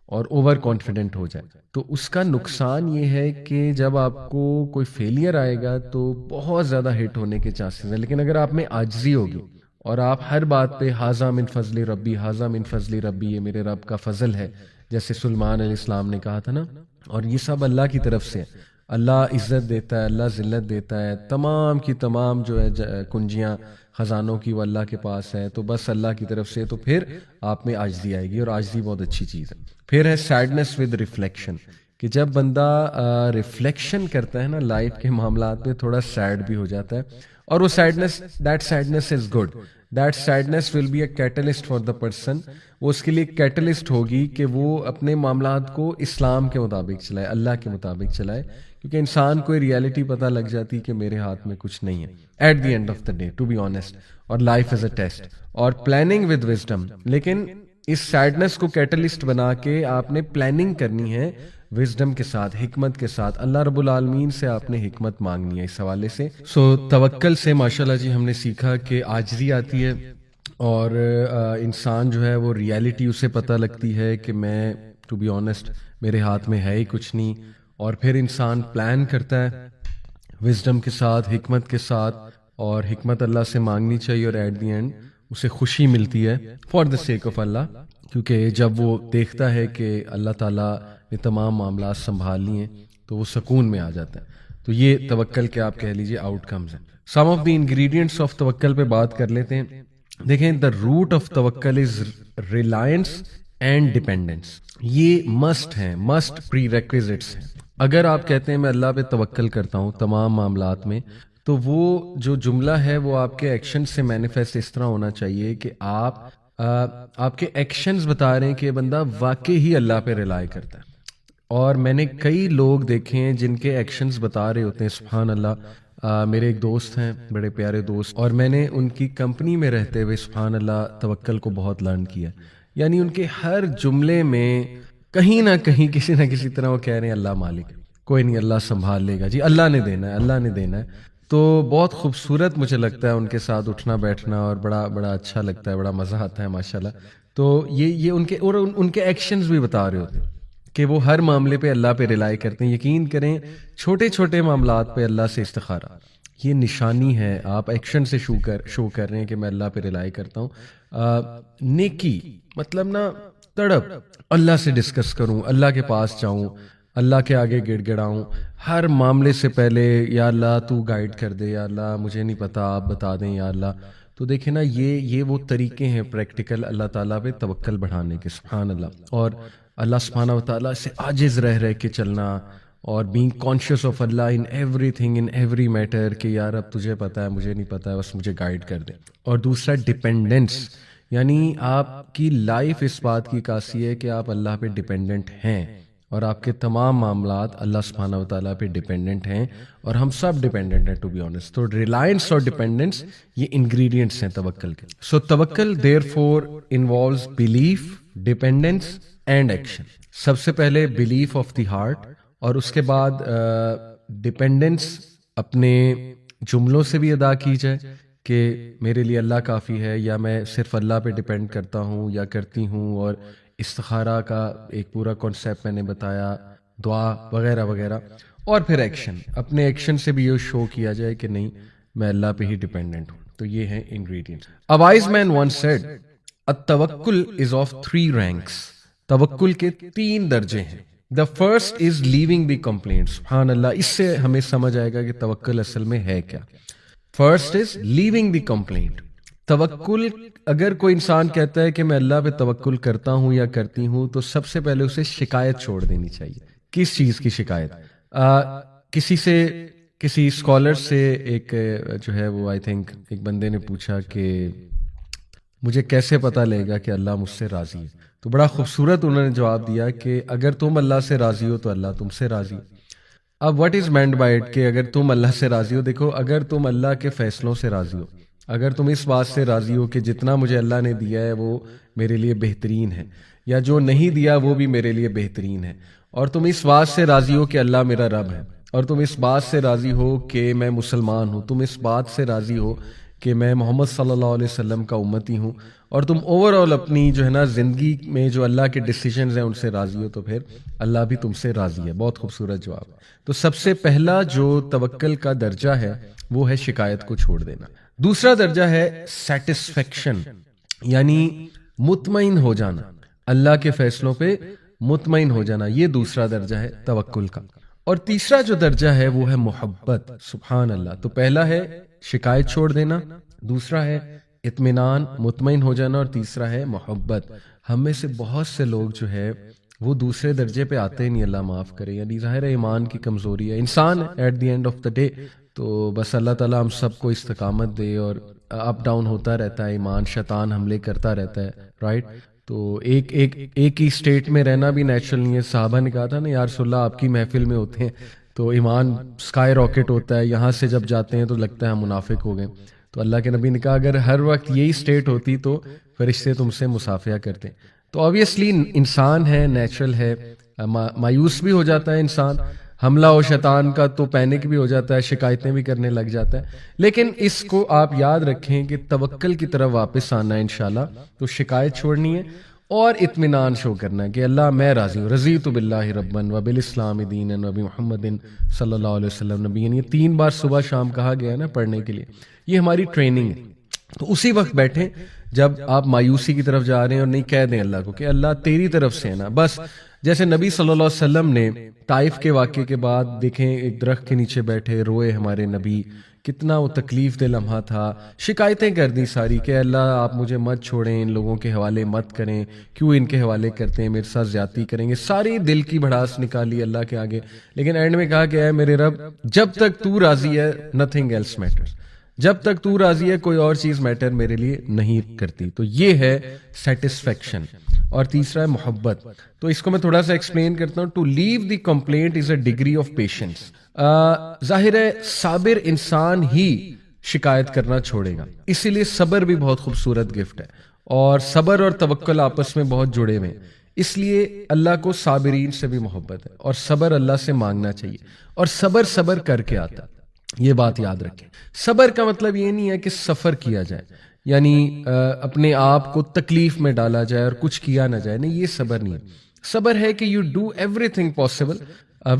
اور اوور کانفیڈنٹ ہو جائے تو اس کا نقصان یہ ہے کہ جب آپ کو کوئی فیلئر آئے گا تو بہت زیادہ ہٹ ہونے کے چانسز ہیں. لیکن اگر آپ میں عاجزی ہوگی اور آپ ہر بات پہ حاذا من فضل ربی, حاذا من فضل ربی, یہ میرے رب کا فضل ہے, جیسے سلیمان علیہ السلام نے کہا تھا نا, اور یہ سب اللہ کی طرف سے ہے. اللہ عزت دیتا ہے, اللہ ذلت دیتا ہے, تمام کی تمام جو ہے کنجیاں خزانوں کی وہ اللہ کے پاس ہے, تو بس اللہ کی طرف سے. تو پھر آپ میں عاجزی آئے گی اور عاجزی بہت اچھی چیز ہے. پھر ہے سیڈنس ود ریفلیکشن, کہ جب بندہ ریفلیکشن کرتا ہے نا لائف کے معاملات میں تھوڑا سیڈ بھی ہو جاتا ہے, اور وہ sadness, that sadness is good, that sadness will be a catalyst for the person. وہ اس کے لیے کیٹلسٹ ہوگی کہ وہ اپنے معاملات کو اسلام کے مطابق چلائے, اللہ کے مطابق چلائے, کیونکہ انسان کو ریالٹی پتہ لگ جاتی کہ میرے ہاتھ میں کچھ نہیں ہے at the end of the day, to be honest, اور لائف از اے ٹیسٹ. اور پلاننگ ود وزڈم, لیکن اس سیڈنس کو کیٹلسٹ بنا کے آپ نے پلاننگ کرنی ہے وزڈم کے ساتھ, حکمت کے ساتھ. اللہ رب العالمین سے آپ نے حکمت مانگنی ہے اس حوالے سے. سو توکل سے ماشاءاللہ جی ہم نے سیکھا کہ عاجزی آتی ہے اور انسان جو ہے وہ ریالٹی اسے پتہ لگتی ہے کہ میں ٹو بی آنیسٹ میرے ہاتھ میں ہے ہی کچھ نہیں, اور پھر انسان پلان کرتا ہے وزڈم کے ساتھ, حکمت کے ساتھ, اور حکمت اللہ سے مانگنی چاہیے اور ایٹ دی اینڈ اسے خوشی ملتی ہے فار دا سیک آف اللہ, کیونکہ جب وہ دیکھتا ہے کہ اللہ تعالیٰ نے تمام معاملات سنبھال لیے تو وہ سکون میں آ جاتا ہے. تو یہ توکل کے آپ کہہ لیجیے آؤٹ کمز ہیں. سم آف دی انگریڈینٹس آف توکل پہ بات کر لیتے ہیں. دیکھیں دا روٹ آف توکل از ریلائنس اینڈ ڈیپینڈنس. یہ مسٹ ہیں, مسٹ پری ریکویزٹس ہیں. اگر آپ کہتے ہیں میں اللہ پہ توکل کرتا ہوں تمام معاملات میں, تو وہ جو جملہ ہے وہ آپ کے ایکشن سے مینیفیسٹ اس طرح ہونا چاہیے کہ آپ کے ایکشنز بتا رہے ہیں کہ بندہ واقعی ہی اللہ پہ ریلائی کرتا ہے. اور میں نے کئی لوگ دیکھے ہیں جن کے ایکشنز بتا رہے ہوتے ہیں سبحان اللہ. میرے ایک دوست ہیں, بڑے پیارے دوست, اور میں نے ان کی کمپنی میں رہتے ہوئے سبحان اللہ توکل کو بہت لرن کیا. یعنی ان کے ہر جملے میں کہیں نہ کہیں کسی نہ کسی طرح وہ کہہ رہے ہیں اللہ مالک, کوئی نہیں اللہ سنبھال لے گا جی, اللہ نے دینا ہے, اللہ نے دینا ہے. تو بہت خوبصورت مجھے لگتا ہے ان کے ساتھ اٹھنا بیٹھنا, اور بڑا اچھا لگتا ہے, بڑا مزہ آتا ہے ماشاءاللہ. تو یہ ان کے اور ان کے ایکشنز بھی بتا رہے ہوتے ہیں کہ وہ ہر معاملے پہ اللہ پہ ریلائی کرتے ہیں. یقین کریں چھوٹے چھوٹے معاملات پہ اللہ سے استخارہ, یہ نشانی ہے. آپ ایکشن سے شو کر رہے ہیں کہ میں اللہ پہ ریلائی کرتا ہوں. نیکی مطلب نا تڑپ, اللہ سے ڈسکس کروں, اللہ کے پاس جاؤں, اللہ کے آگے گڑ گڑاؤں ہر معاملے سے پہلے, یا اللہ تو گائیڈ کر دے, یا اللہ مجھے نہیں پتا آپ بتا دیں یا اللہ. تو دیکھیں نا یہ وہ طریقے ہیں پریکٹیکل اللہ تعالیٰ پہ توکل بڑھانے کے سبحان اللہ. اور اللہ سبحانہ و تعالیٰ سے عاجز رہ کے چلنا, اور being conscious of Allah in everything in every matter, کہ یار اب تجھے پتا ہے مجھے نہیں پتا ہے, بس مجھے گائیڈ کر دے. اور دوسرا ڈیپینڈنس, یعنی آپ کی لائف اس بات کی عکاسی ہے کہ آپ اللہ پہ ڈپینڈنٹ ہیں اور آپ کے تمام معاملات اللہ سبحانہ و تعالیٰ پہ ڈپینڈنٹ ہیں اور ہم سب ڈپینڈنٹ ہیں ٹو بی آنیسٹ. تو ریلائنس اور ڈپینڈنس یہ انگریڈینٹس ہیں توکل کے. سو توکل therefore involves belief, dependence and action. سب سے پہلے بلیف آف دی ہارٹ اور اس کے بعد ڈپینڈنس اپنے جملوں سے بھی ادا کی جائے کہ میرے لیے اللہ کافی ہے, یا میں صرف اللہ پہ ڈپینڈ کرتا ہوں یا کرتی ہوں, اور استخارہ کا ایک پورا کانسیپٹ میں نے بتایا, دعا وغیرہ وغیرہ. اور پھر ایکشن, اپنے ایکشن سے بھی یہ شو کیا جائے کہ نہیں میں اللہ پہ ہی ڈپینڈنٹ ہوں. تو یہ ہیں ingredients. A wise man once said, التوکل is of 3 ranks. توکل کے 3 درجے ہیں. The first is leaving the complaint. سبحان اللہ, اس سے ہمیں سمجھ آئے گا کہ توکل اصل میں ہے کیا. First is leaving the complaint. توکل, اگر کوئی انسان کہتا ہے کہ میں اللہ پہ توکل کرتا ہوں یا کرتی ہوں, تو سب سے پہلے اسے شکایت چھوڑ دینی چاہیے. کس چیز کی شکایت؟ کسی اسکالر سے ایک جو ہے وہ آئی تھنک ایک بندے نے پوچھا کہ مجھے کیسے پتہ لگے گا کہ اللہ مجھ سے راضی ہے. تو بڑا خوبصورت انہوں نے جواب دیا کہ اگر تم اللہ سے راضی ہو تو اللہ تم سے راضی ہے. اب what is meant by it کہ اگر تم اللہ سے راضی ہو, دیکھو اگر تم اللہ کے فیصلوں سے راضی ہو, اگر تم اس بات سے راضی ہو کہ جتنا مجھے اللہ نے دیا ہے وہ میرے لیے بہترین ہے, یا جو نہیں دیا وہ بھی میرے لیے بہترین ہے, اور تم اس بات سے راضی ہو کہ اللہ میرا رب ہے, اور تم اس بات سے راضی ہو کہ میں مسلمان ہوں, تم اس بات سے راضی ہو کہ میں محمد صلی اللہ علیہ وسلم کا امتی ہوں, اور تم اوور آل اپنی جو ہے نا زندگی میں جو اللہ کے ڈیسیجنز ہیں ان سے راضی ہو, تو پھر اللہ بھی تم سے راضی ہے. بہت خوبصورت جواب. تو سب سے پہلا جو توکل کا درجہ ہے وہ ہے شکایت کو چھوڑ دینا. دوسرا درجہ ہے سیٹسفیکشن, یعنی مطمئن ہو جانا, اللہ کے فیصلوں پہ مطمئن ہو جانا. یہ دوسرا درجہ ہے توکل کا. اور تیسرا جو درجہ ہے وہ ہے محبت. سبحان اللہ. تو پہلا ہے شکایت چھوڑ دینا, دوسرا ہے اطمینان, مطمئن ہو جانا, اور تیسرا ہے محبت. ہم میں سے بہت سے لوگ جو ہے وہ دوسرے درجے پہ آتے ہی نہیں, اللہ معاف کرے. یعنی ظاہر ہے ایمان کی کمزوری ہے, انسان at the end of the day. تو بس اللہ تعالیٰ ہم سب کو استقامت دے, اور اپ ڈاؤن ہوتا رہتا ہے ایمان, شیطان حملے کرتا رہتا ہے, رائٹ. تو ایک ہی اسٹیٹ میں رہنا بھی نیچرل نہیں ہے. صحابہ نے کہا تھا نا یا رسول اللہ آپ کی محفل میں ہوتے ہیں تو ایمان سکائی راکٹ ہوتا ہے, یہاں سے جب جاتے ہیں تو لگتا ہے ہم منافق ہو گئے. تو اللہ کے نبی نے کہا اگر ہر وقت یہی اسٹیٹ ہوتی تو فرشتے تم سے مصافحہ کرتے. تو آبویسلی انسان ہے, نیچرل ہے, مایوس بھی ہو جاتا ہے انسان, حملہ ہو شیطان کا تو پینک بھی ہو جاتا ہے, شکایتیں بھی کرنے لگ جاتا ہے. لیکن اس کو آپ یاد رکھیں کہ توکل کی طرف واپس آنا ہے انشاءاللہ. تو شکایت چھوڑنی ہے اور اطمینان شو کرنا ہے کہ اللہ میں راضی ہوں. رضیت باللہ ربا وبالاسلام دینا وبمحمد صلی اللہ علیہ وسلم نبی. یہ 3 بار صبح شام کہا گیا ہے نا پڑھنے کے لیے. یہ ہماری ٹریننگ ہے. تو اسی وقت بیٹھیں جب آپ مایوسی کی طرف جا رہے ہیں, اور نہیں کہہ دیں اللہ کو کہ اللہ تیری طرف سے ہے نا. بس جیسے نبی صلی اللہ علیہ وسلم نے طائف کے واقعے کے بعد دیکھیں ایک درخت کے نیچے بیٹھے روئے ہمارے نبی, کتنا وہ تکلیف دہ لمحہ تھا. شکایتیں کر دی ساری کہ اللہ آپ مجھے مت چھوڑیں, ان لوگوں کے حوالے مت کریں, کیوں ان کے حوالے کرتے ہیں, میرے ساتھ زیادتی کریں گے. ساری دل کی بھڑاس نکالی اللہ کے آگے, لیکن اینڈ میں کہا کہ اے میرے رب جب تک تو راضی ہے نتھنگ ایلس میٹرز. جب تک تو راضی ہے کوئی اور چیز میٹر میرے لیے نہیں کرتی. تو یہ ہے سیٹسفیکشن. اور تیسرا ہے محبت. تو اس کو میں تھوڑا سا ایکسپلین کرتا ہوں. To leave the complaint is a degree of patience. ظاہر ہے صابر انسان ہی شکایت کرنا چھوڑے گا, اسی لیے صبر بھی بہت خوبصورت گفٹ ہے, اور صبر اور توکل آپس میں بہت جڑے ہوئے ہیں. اس لیے اللہ کو صابرین سے بھی محبت ہے, اور صبر اللہ سے مانگنا چاہیے, اور صبر کر کے آتا. یہ بات یاد رکھیں. صبر کا مطلب یہ نہیں ہے کہ سفر کیا جائے, یعنی اپنے آپ کو تکلیف میں ڈالا جائے اور کچھ کیا نہ جائے. نہیں, یہ صبر نہیں ہے. صبر ہے کہ you do everything possible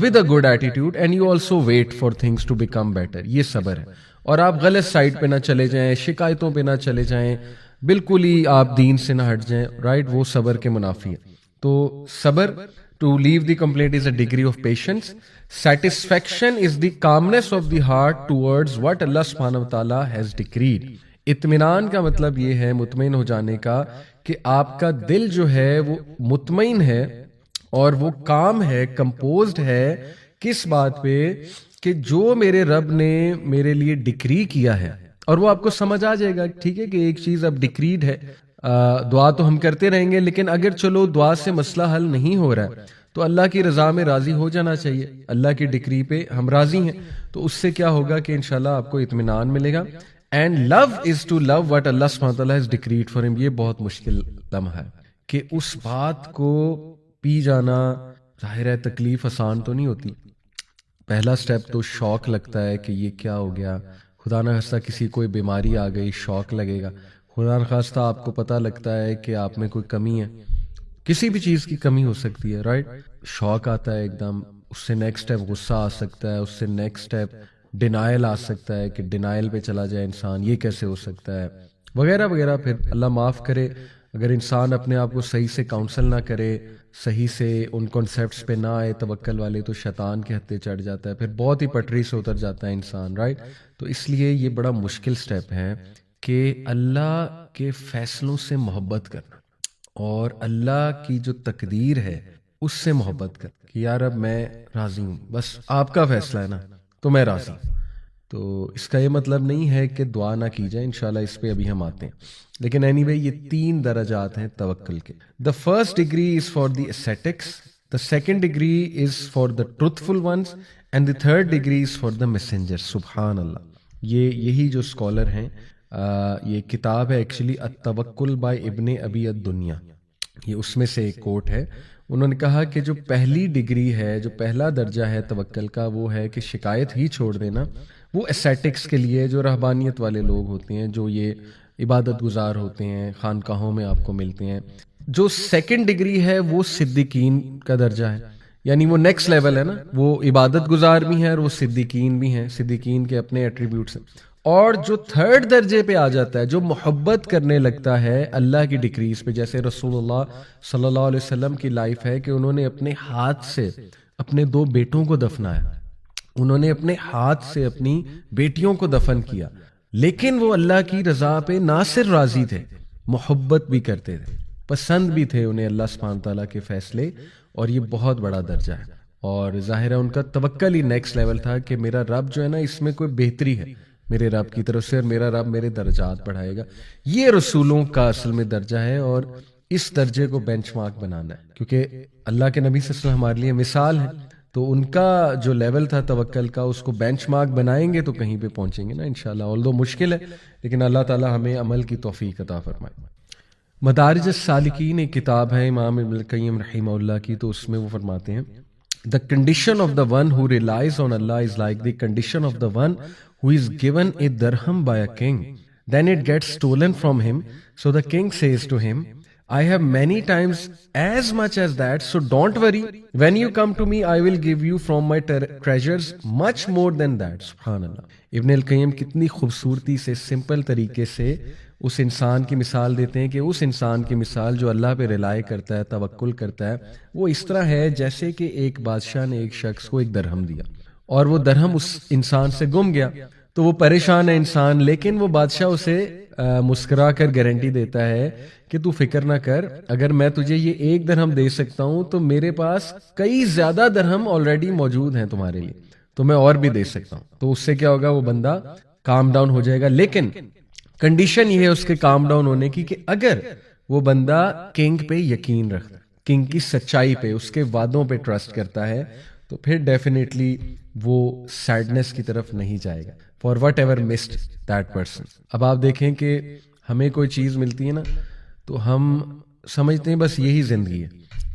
with a good attitude and you also wait for things to become better. یہ صبر ہے. اور آپ غلط سائڈ پہ نہ چلے جائیں, شکایتوں پہ نہ چلے جائیں, بالکل ہی آپ دین سے نہ ہٹ جائیں, رائٹ. وہ صبر کے منافی ہے. تو صبر to leave the complaint is a degree of patience. Satisfaction is the calmness of the heart towards what Allah subhanahu wa ta'ala has decreed. اطمینان کا مطلب یہ ہے مطمئن ہو جانے کا کہ آپ کا دل جو ہے وہ مطمئن ہے اور وہ کام ہے, کمپوزڈ ہے. کس بات پہ؟ کہ جو میرے رب نے میرے لیے ڈکری کیا ہے, اور وہ آپ کو سمجھ آ جائے گا ٹھیک ہے کہ ایک چیز اب ڈکریڈ ہے, دعا تو ہم کرتے رہیں گے، لیکن اگر چلو دعا سے مسئلہ حل نہیں ہو رہا ہے تو اللہ کی رضا میں راضی ہو جانا چاہیے، اللہ کی ڈکری پہ ہم راضی ہیں، تو اس سے کیا ہوگا کہ انشاءاللہ آپ کو اطمینان ملے گا. And love is to love what Allah سبحانہ وتعالیٰ ہیز ڈکریڈ فار ہم. یہ بہت مشکل لمحہ ہے کہ اس بات کو پی جانا. ظاہر ہے تکلیف آسان تو نہیں ہوتی. پہلا سٹیپ تو شوق لگتا ہے کہ یہ کیا ہو گیا، خدا نہ خواستہ کسی کوئی بیماری آ گئی، شوق لگے گا. خدا نہ خواستہ آپ کو پتہ لگتا ہے کہ آپ میں کوئی کمی ہے، کسی بھی چیز کی کمی ہو سکتی ہے، رائٹ. شوق آتا ہے ایک دم، اس سے نیکسٹ اسٹیپ غصہ آ سکتا ہے، اس سے نیکسٹ اسٹیپ ڈینائل آ سکتا ہے کہ ڈینائل پہ چلا جائے انسان، یہ کیسے ہو سکتا ہے وغیرہ وغیرہ. پھر اللہ معاف کرے اگر انسان اپنے آپ کو صحیح سے کاؤنسل نہ کرے، صحیح سے ان کانسیپٹس پہ نہ آئے توکل والے، تو شیطان کے ہتھے چڑھ جاتا ہے، پھر بہت ہی پٹری سے اتر جاتا ہے انسان، رائٹ. تو اس لیے یہ بڑا مشکل سٹیپ ہے کہ اللہ کے فیصلوں سے محبت کرنا اور اللہ کی جو تقدیر ہے اس سے محبت کرنا کہ یار اب میں راضی ہوں، بس آپ کا فیصلہ ہے نا تو میں راضی ہوں. تو اس کا یہ مطلب نہیں ہے کہ دعا نہ کی جائے، انشاءاللہ اس پہ ابھی ہم آتے ہیں. لیکن اینی وے یہ 3 درجات ہیں توکل کے. The first degree is for the ascetics, the second degree is for the truthful ones, and the third degree is for the messenger. سبحان اللہ. یہی جو اسکالر ہیں، یہ کتاب ہے ایکچولی التوکل بائی ابن ابی الدنیا، یہ اس میں سے ایک کوٹ ہے. انہوں نے کہا کہ جو پہلی ڈگری ہے، جو پہلا درجہ ہے توکل کا، وہ ہے کہ شکایت ہی چھوڑ دینا. وہ ascetics کے لیے، جو رہبانیت والے لوگ ہوتے ہیں، جو یہ عبادت گزار ہوتے ہیں، خانقاہوں میں آپ کو ملتے ہیں. جو سیکنڈ ڈگری ہے وہ صدیقین کا درجہ ہے، یعنی وہ نیکسٹ لیول ہے نا، وہ عبادت گزار بھی ہیں اور وہ صدیقین بھی ہیں، صدیقین کے اپنے ایٹریبیوٹس ہیں. اور جو تھرڈ درجے پہ آ جاتا ہے، جو محبت کرنے لگتا ہے اللہ کی ڈکریز پہ، جیسے رسول اللہ صلی اللہ علیہ وسلم کی لائف ہے کہ انہوں نے اپنے ہاتھ سے اپنے 2 بیٹوں کو دفنایا، انہوں نے اپنے ہاتھ سے اپنی بیٹیوں کو دفن کیا، لیکن وہ اللہ کی رضا پہ نہ صرف راضی تھے، محبت بھی کرتے تھے، پسند بھی تھے انہیں اللہ سبحانہ تعالیٰ کے فیصلے. اور یہ بہت بڑا درجہ ہے، اور ظاہر ہے ان کا توکل ہی نیکسٹ لیول تھا کہ میرا رب جو ہے نا، اس میں کوئی بہتری ہے میرے رب کی طرف سے، اور میرا رب میرے درجات بڑھائے گا. یہ رسولوں کا اصل میں درجہ ہے، اور اس درجے کو بینچ مارک بنانا ہے، کیونکہ اللہ کے نبی صلی اللہ علیہ وسلم ہمارے لیے مثال ہے. تو ان کا جو لیول تھا توکل کا، اس کو بینچ مارک بنائیں گے تو کہیں پہ پہنچیں گے نا انشاءاللہ. although مشکل ہے، لیکن اللہ تعالی ہمیں عمل کی توفیق عطا فرمائے. مدارج السالکین ایک کتاب ہے امام ابن القیم رحمہ اللہ کی، تو اس میں وہ فرماتے ہیں The condition of the one who relies on Allah is like the condition of the one who is given a dirham by a king. Then it gets stolen from him. So the king says to him, I have many times as much as that, so don't worry. When you come to me, I will give you from my treasures much more than that. Subhanallah. ابن القیم کتنی خوبصورتی سے، سمپل طریقے سے اس انسان کی مثال دیتے ہیں کہ اس انسان کی مثال جو اللہ پہ رلائے کرتا ہے، توکل کرتا ہے، وہ اس طرح ہے جیسے کہ ایک بادشاہ نے ایک شخص کو ایک درہم دیا، اور وہ درہم اس انسان سے گم گیا، تو وہ پریشان ہے انسان، لیکن وہ بادشاہ اسے مسکرا کر گارنٹی دیتا ہے کہ تو فکر نہ کر، اگر میں تجھے یہ ایک درہم دے سکتا ہوں تو میرے پاس کئی زیادہ درہم آلریڈی موجود ہیں تمہارے لیے، تو میں اور بھی دے سکتا ہوں. تو اس سے کیا ہوگا، وہ بندہ کام ڈاؤن ہو جائے گا. لیکن کنڈیشن یہ ہے اس کے کام ڈاؤن ہونے کی کہ اگر وہ بندہ کنگ پہ یقین رکھتا ہے، کنگ کی سچائی پہ، اس کے وعدوں پہ ٹرسٹ کرتا ہے، تو پھر ڈیفینیٹلی وہ سیڈنس کی طرف نہیں جائے گا for whatever missed that person. اب آپ دیکھیں کہ ہمیں کوئی چیز ملتی ہے نا تو ہم سمجھتے ہیں بس یہی زندگی ہے،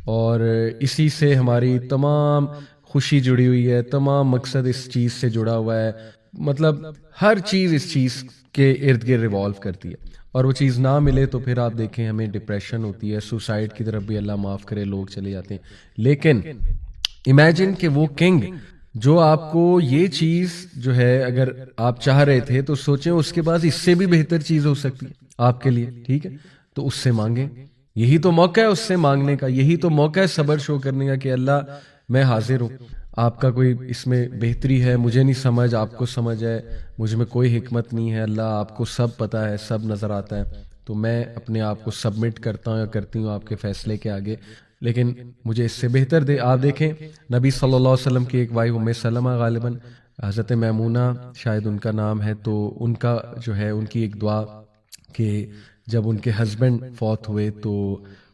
اور اسی سے ہماری تمام خوشی جڑی ہوئی ہے، تمام مقصد اس چیز سے جڑا ہوا ہے، مطلب ہر چیز اس چیز کے ارد گرد ریوالو کرتی ہے، اور وہ چیز نہ ملے تو پھر آپ دیکھیں ہمیں ڈپریشن ہوتی ہے، سوسائڈ کی طرف بھی اللہ معاف کرے لوگ چلے جاتے ہیں. لیکن امیجن کہ وہ کنگ جو آپ کو یہ چیز جو ہے اگر آپ چاہ رہے تھے تو سوچیں اس کے پاس اس سے بھی بہتر چیز ہو سکتی ہے آپ کے لیے، ٹھیک ہے، تو اس سے مانگیں. یہی تو موقع ہے اس سے مانگنے کا، یہی تو موقع ہے صبر شو کرنے کا کہ اللہ میں حاضر ہوں، آپ کا کوئی اس میں بہتری ہے، مجھے نہیں سمجھ، آپ کو سمجھ ہے، مجھ میں کوئی حکمت نہیں ہے، اللہ آپ کو سب پتہ ہے، سب نظر آتا ہے، تو میں اپنے آپ کو سبمٹ کرتا ہوں یا کرتی ہوں آپ کے فیصلے کے آگے، لیکن مجھے اس سے بہتر دے. آپ دیکھیں نبی صلی اللہ علیہ وسلم کی ایک وائف ام سلمہ، غالباً حضرت میمونہ شاید ان کا نام ہے، تو ان کا جو ہے ان کی ایک دعا کہ جب ان کے ہسبینڈ فوت ہوئے تو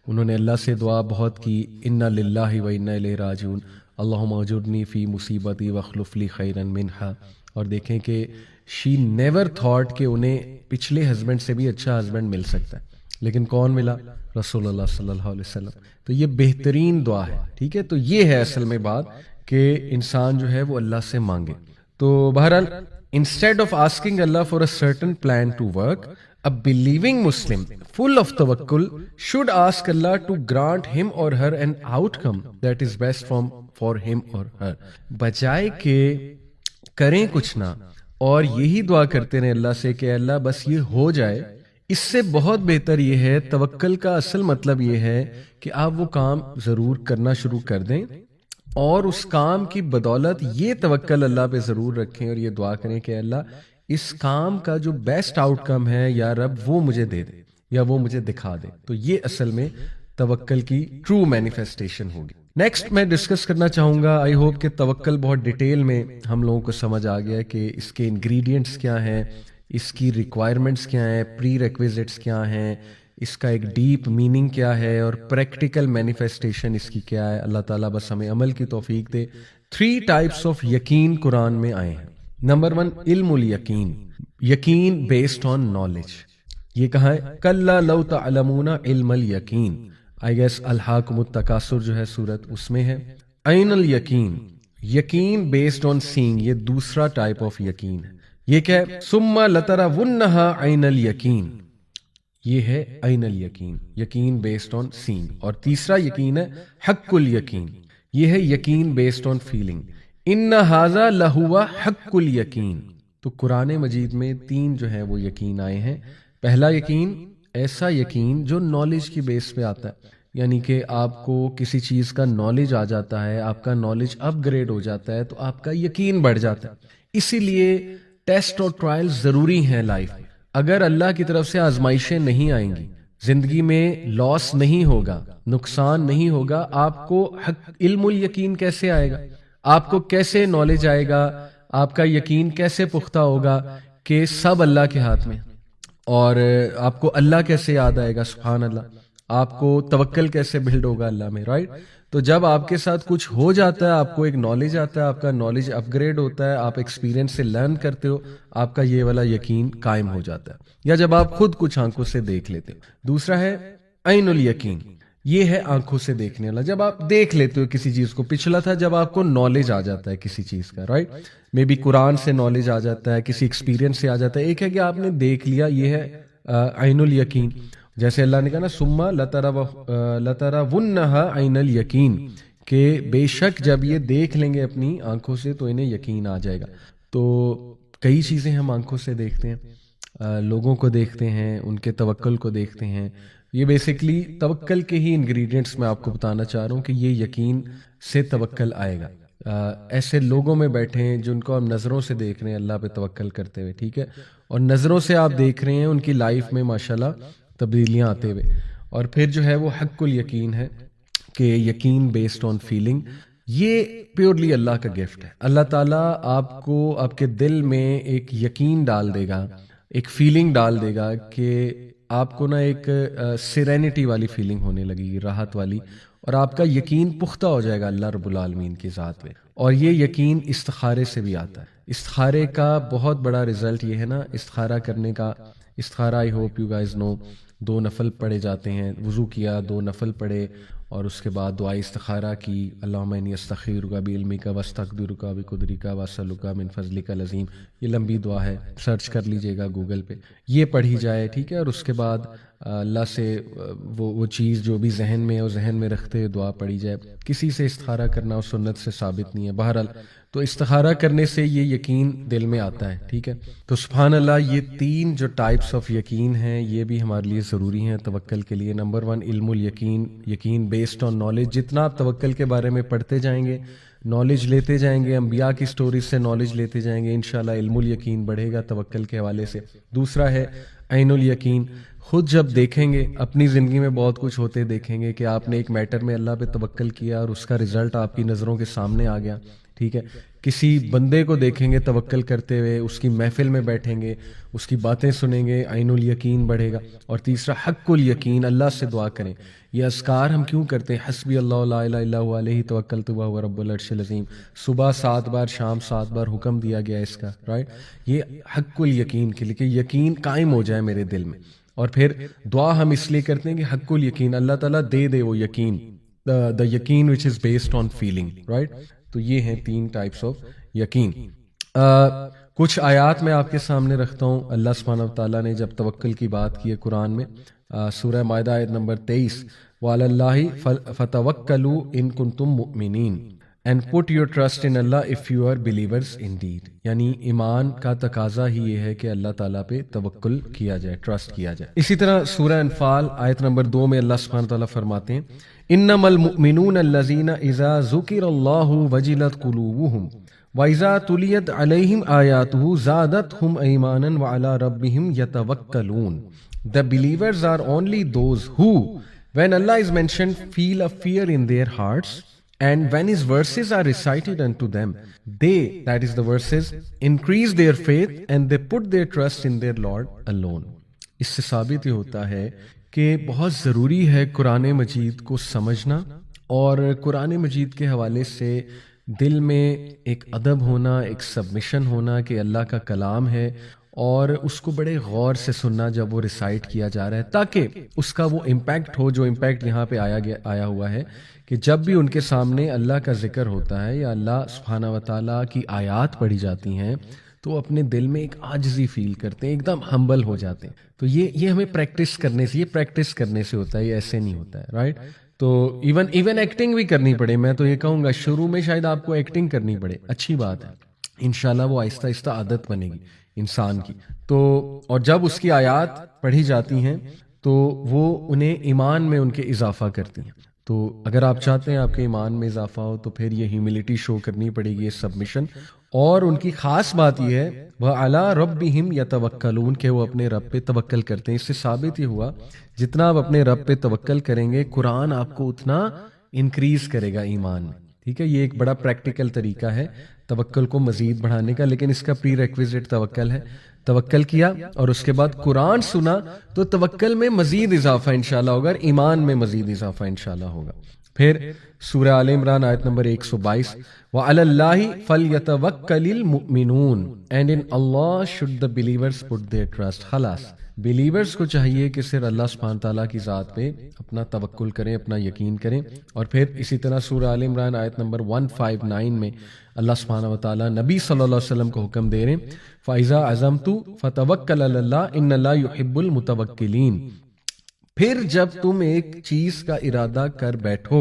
انہوں نے اللہ سے دعا بہت کی، انا للہ و انا الیہ راجعون، اللہم اجرنی فی مصیبتی واخلف لی خیرا منہا. اور دیکھیں کہ شی نیور تھاٹ کہ انہیں پچھلے ہسبینڈ سے بھی اچھا ہسبینڈ مل سکتا ہے، لیکن کون ملا؟ رسول اللہ صلی اللہ علیہ وسلم. تو یہ بہترین دعا ہے. ٹھیک ہے، تو یہ ہے اصل میں بات کہ انسان جو ہے وہ اللہ سے مانگے. تو بہرحال instead of asking Allah for a certain plan to work, a believing Muslim full of tawakkul should ask Allah to grant him or her an outcome that is best for him or her. بجائے کہ کریں کچھ نہ اور یہی دعا کرتے رہیں اللہ سے کہ اللہ بس یہ ہو جائے، اس سے بہت بہتر یہ ہے. توکل کا اصل مطلب یہ ہے کہ آپ وہ کام ضرور کرنا شروع کر دیں اور اس کام کی بدولت یہ توکل اللہ پہ ضرور رکھیں اور یہ دعا کریں کہ اللہ اس کام کا جو بیسٹ آؤٹ کم ہے یا رب وہ مجھے دے دے یا وہ مجھے دکھا دے. تو یہ اصل میں توکل کی ٹرو مینیفیسٹیشن ہوگی. نیکسٹ میں ڈسکس کرنا چاہوں گا، آئی ہوپ کہ توکل بہت ڈیٹیل میں ہم لوگوں کو سمجھ آ گیا کہ اس کے انگریڈینٹس کیا ہیں، اس کی ریکوائرمنٹس کیا ہیں، پری ریکویزٹس کیا ہیں، اس کا ایک ڈیپ میننگ کیا ہے اور پریکٹیکل مینیفیسٹیشن اس کی کیا ہے. اللہ تعالیٰ بس ہمیں عمل کی توفیق دے. 3 ٹائپس آف یقین قرآن میں آئے ہیں. نمبر 1 علم الیقین، یقین بیسڈ آن نالج. یہ کہاں ہے؟ کلا لو تعلمون علم الیقین، آئی گیس الہاکم التکاثر جو ہے سورت اس میں ہے. عین الیقین، یقین بیسڈ آن سینگ، یہ دوسرا ٹائپ آف یقین ہے. یہ کیا ہے؟ ثم لترونھا عین الیقین، یہ ہے عین الیقین، یقین بیسڈ آن سینگ. اور تیسرا یقین ہے حق الیقین، یہ ہے یقین بیسڈ آن فیلنگ. ان ھذا لہو حق الیقین. تو قرآن مجید میں 3 جو ہیں وہ یقین آئے ہیں. پہلا یقین ایسا یقین جو نالج کی بیس پہ آتا ہے، یعنی کہ آپ کو کسی چیز کا نالج آ جاتا ہے، آپ کا نالج اپ گریڈ ہو جاتا ہے تو آپ کا یقین بڑھ جاتا ہے. اسی لیے ٹیسٹ اور ٹرائل ضروری ہیں لائف میں. اگر اللہ کی طرف سے آزمائشیں نہیں آئیں گی، زندگی میں لاس نہیں ہوگا، نقصان نہیں ہوگا، آپ کو علم الیقین کیسے آئے گا؟ آپ کو کیسے نالج آئے گا؟ آپ کا یقین کیسے پختہ ہوگا کہ سب اللہ کے ہاتھ میں؟ اور آپ کو اللہ کیسے یاد آئے گا؟ سبحان اللہ. آپ کو توکل کیسے بلڈ ہوگا اللہ میں؟ رائٹ. تو جب آپ کے ساتھ کچھ ہو جاتا ہے، آپ کو ایک نالج آتا ہے، آپ کا نالج اپ گریڈ ہوتا ہے، آپ ایکسپیرینس سے لرن کرتے ہو، آپ کا یہ والا یقین قائم ہو جاتا ہے. یا جب آپ خود کچھ آنکھوں سے دیکھ لیتے ہو. دوسرا ہے عین الیقین، یہ ہے آنکھوں سے دیکھنے والا. جب آپ دیکھ لیتے ہو کسی چیز کو. پچھلا تھا جب آپ کو نالج آ جاتا ہے کسی چیز کا، رائٹ. مے بی قرآن سے نالج آ جاتا ہے، کسی ایکسپیرینس سے آ جاتا ہے. ایک ہے کہ آپ نے دیکھ لیا، یہ ہے عین الیقین. جیسے اللہ نے کہا نا ثم لترونھا عین الیقین، کہ بے شک جب یہ دیکھ لیں گے اپنی آنکھوں سے تو انہیں یقین آ جائے گا. تو کئی چیزیں ہم آنکھوں سے دیکھتے ہیں، لوگوں کو دیکھتے ہیں، ان کے توکل کو دیکھتے ہیں. یہ بیسیکلی توکل کے ہی انگریڈینٹس میں آپ کو بتانا چاہ رہا ہوں کہ یہ یقین سے توکل آئے گا. ایسے لوگوں میں بیٹھے ہیں جن کو ہم نظروں سے دیکھ رہے ہیں اللہ پہ توکل کرتے ہوئے، ٹھیک ہے، اور نظروں سے آپ دیکھ رہے ہیں ان کی لائف میں ماشاءاللہ تبدیلیاں آتے ہوئے. اور پھر جو ہے وہ حق الیقین ہے کہ یقین بیسڈ آن فیلنگ. یہ پیورلی اللہ کا گفٹ ہے. اللہ تعالیٰ آپ کو آپ کے دل میں ایک یقین ڈال دے گا، ایک فیلنگ ڈال دے گا کہ آپ کو نا ایک سیرینٹی والی فیلنگ ہونے لگے گی، راحت والی، اور آپ کا یقین پختہ ہو جائے گا اللہ رب العالمین کی ذات پہ. اور یہ یقین استخارے سے بھی آتا ہے. استخارے کا بہت بڑا رزلٹ یہ ہے نا، استخارہ کرنے کا. استخارہ آئی ہوپ یو گائز نو، 2 نفل پڑھے جاتے ہیں. وضو کیا، 2 نفل پڑھے اور اس کے بعد دعائے استخارہ کی، اللہم انی استخیرک بعلمک واستقدرک بقدرک واسألک من فضلک العظیم. یہ لمبی دعا ہے، سرچ کر لیجئے گا گوگل پہ، یہ پڑھی جائے، ٹھیک ہے. اور اس کے بعد اللہ سے وہ چیز جو بھی ذہن میں ہے وہ ذہن میں رکھتے ہوئے دعا پڑھی جائے. کسی سے استخارہ کرنا اور سنت سے ثابت نہیں ہے. بہرحال تو استخارہ کرنے سے یہ یقین دل میں آتا ہے، ٹھیک ہے. تو سبحان اللہ، یہ 3 جو ٹائپس آف یقین ہیں یہ بھی ہمارے لیے ضروری ہیں توکل کے لیے. نمبر 1 علم الیقین، یقین بیسڈ آن نالج. جتنا آپ توکل کے بارے میں پڑھتے جائیں گے، نالج لیتے جائیں گے، انبیاء کی سٹوریز سے نالج لیتے جائیں گے، انشاءاللہ علم الیقین بڑھے گا توکل کے حوالے سے. دوسرا ہے عین الیقین. خود جب دیکھیں گے اپنی زندگی میں بہت کچھ ہوتے دیکھیں گے کہ آپ نے ایک میٹر میں اللہ پہ توکل کیا اور اس کا رزلٹ آپ کی نظروں کے سامنے آ گیا. ٹھیک ہے. کسی بندے کو دیکھیں گے توکل کرتے ہوئے, اس کی محفل میں بیٹھیں گے, اس کی باتیں سنیں گے, عین الیقین بڑھے گا. اور تیسرا حق الیقین, اللہ سے دعا کریں. یہ اذکار ہم کیوں کرتے ہیں؟ حسبی اللہ لا الہ الا هو علیہ توکلت وہو رب العرش العظیم. صبح 7 بار, شام 7 بار حکم دیا گیا اس کا, رائٹ. یہ حق الیقین کے لیے کہ یقین قائم ہو جائے میرے دل میں. اور پھر دعا ہم اس لیے کرتے ہیں کہ حق الیقین, اللہ تعالیٰ دے دے وہ یقین, دا یقین which is based on feeling, right. تو یہ ہیں 3 ٹائپس آف یقین. کچھ آیات میں آپ کے سامنے رکھتا ہوں. اللہ سبحانہ و تعالیٰ نے جب توکل کی بات کی ہے قرآن میں, سورہ مائدہ آیت نمبر 23, وَعَلَى اللَّهِ فَتَوَكَّلُوا إِن كُنتُم مُؤْمِنِينَ and put your trust in Allah if you are believers indeed. یعنی ایمان کا تقاضا ہی یہ ہے کہ اللہ تعالیٰ پہ توکل کیا جائے, ٹرسٹ کیا جائے. اسی طرح سورہ انفال آیت نمبر 2 میں اللہ سبحانہ تعالیٰ فرماتے ہیں انما المؤمنون الذین اذا ذکر اللہ وجلت قلوبہم وَإِذَا تُلِيَتْ عَلَيْهِمْ آيَاتُهُ زَادَتْهُمْ إِيمَانًا وَعَلَى رَبِّهِمْ يَتَوَكَّلُونَ. The believers are only those who, when Allah is mentioned, feel a fear in their hearts, and when His verses are recited unto them, they, that is the verses, increase their faith and they put their trust in their Lord alone. اس سے ثابت یہ ہوتا ہے کہ بہت ضروری ہے قرآن مجید کو سمجھنا, اور قرآن مجید کے حوالے سے دل میں ایک ادب ہونا, ایک سبمیشن ہونا کہ اللہ کا کلام ہے, اور اس کو بڑے غور سے سننا جب وہ ریسائٹ کیا جا رہا ہے, تاکہ اس کا وہ امپیکٹ ہو جو امپیکٹ یہاں پہ آیا ہوا ہے کہ جب بھی ان کے سامنے اللہ کا ذکر ہوتا ہے یا اللہ سبحانہ و تعالیٰ کی آیات پڑھی جاتی ہیں تو وہ اپنے دل میں ایک عاجزی فیل کرتے ہیں, ایک دم ہمبل ہو جاتے ہیں. تو یہ ہمیں پریکٹس کرنے سے ہوتا ہے, یہ ایسے نہیں ہوتا ہے, رائٹ. تو ایون ایکٹنگ بھی کرنی پڑے, میں تو یہ کہوں گا شروع میں شاید آپ کو ایکٹنگ کرنی پڑے, اچھی بات ہے, انشاءاللہ وہ آہستہ آہستہ عادت بنے گی انسان کی. تو اور جب اس کی آیات پڑھی جاتی ہیں تو وہ انہیں ایمان میں ان کے اضافہ کرتی ہیں. تو اگر آپ چاہتے ہیں آپ کے ایمان میں اضافہ ہو تو پھر یہ ہیوملٹی شو کرنی پڑے گی, یہ سبمیشن. اور ان کی خاص بات یہ ہے وَعَلَىٰ رَبِّهِمْ يَتَوَكَّلُونَ کہ وہ اپنے رب پہ توکل کرتے ہیں. اس سے ثابت یہ ہوا جتنا آپ اپنے رب پہ توکل کریں گے قرآن آپ کو اتنا انکریز کرے گا ایمان میں, ٹھیک ہے. یہ ایک بڑا پریکٹیکل طریقہ ہے توکل کو مزید بڑھانے کا, لیکن اس کا پری ریکویزٹ توکل ہے. توکل کیا اور اس کے بعد قرآن سنا تو توکل میں مزید اضافہ انشاءاللہ ہوگا, اور ایمان میں مزید اضافہ انشاءاللہ ہوگا. پھر سورہ آل عمران آیت نمبر 122 وَعَلَى اللَّهِ فَلْيَتَوَكَّلِ الْمُؤْمِنُونَ and in Allah should the believers put their trust. خلاص بلیورز کو چاہیے کہ صرف اللہ سبحانہ تعالیٰ کی ذات پہ اپنا توکل کریں, اپنا یقین کریں. اور پھر اسی طرح سورہ آل عمران آیت نمبر 159 میں اللہ سبحانہ و تعالیٰ نبی صلی اللہ علیہ وسلم کو حکم دے رہے ہیں فَإِذَا عَزَمْتُ فَتَوَكَّلْ عَلَى اللَّهِ إِنَّ اللَّهَ يُحِبُّ الْمُتَوَكِّلِينَ. پھر جب تم ایک چیز کا ارادہ کر بیٹھو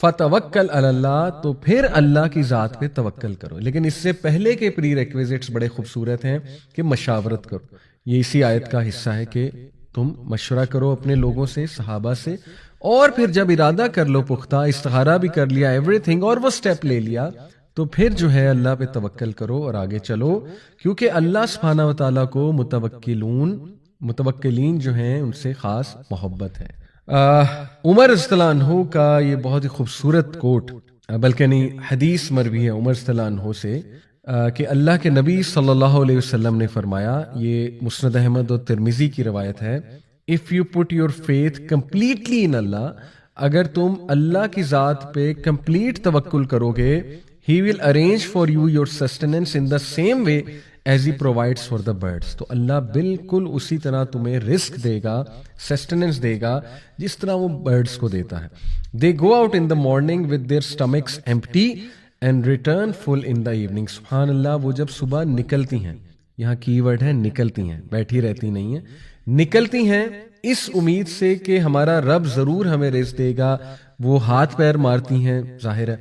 فَتَوَكَّلْ عَلَى اللَّهِ تو پھر اللہ کی ذات پہ توکل کرو. لیکن اس سے پہلے کے پری ریکویزٹس بڑے خوبصورت ہیں کہ مشاورت کرو. یہ اسی آیت کا حصہ ہے کہ تم مشورہ کرو اپنے لوگوں سے, صحابہ سے, اور پھر جب ارادہ کر لو پختہ, استخارہ بھی کر لیا, ایوری تھنگ, اور وہ سٹیپ لے لیا, تو پھر جو ہے اللہ پہ توکل کرو اور آگے چلو, کیونکہ اللہ سبحانہ و تعالیٰ کو متوکلین جو ہیں ان سے خاص محبت ہے. عمر رضی اللہ عنہ کا یہ بہت ہی خوبصورت کوٹ, بلکہ نہیں حدیث مروی ہے عمر رضی اللہ عنہ سے کہ اللہ کے نبی صلی اللہ علیہ وسلم نے فرمایا, یہ مسند احمد اور ترمذی کی روایت ہے, if you put your faith completely in Allah, اگر تم اللہ کی ذات پہ کمپلیٹ توکل کرو گے, he will arrange for you your sustenance in the same way as he provides for the birds. تو اللہ بالکل اسی طرح تمہیں رزق دے گا, سسٹیننس دے گا جس طرح وہ برڈز کو دیتا ہے. they go out in the morning with their stomachs empty and return full in the evening. سبحان اللہ, وہ جب صبح نکلتی ہیں, یہاں کی ورڈ ہے نکلتی ہیں, بیٹھی رہتی نہیں ہیں, نکلتی ہیں اس امید سے کہ ہمارا رب ضرور ہمیں رزق دے گا. وہ ہاتھ پیر مارتی ہیں, ظاہر ہے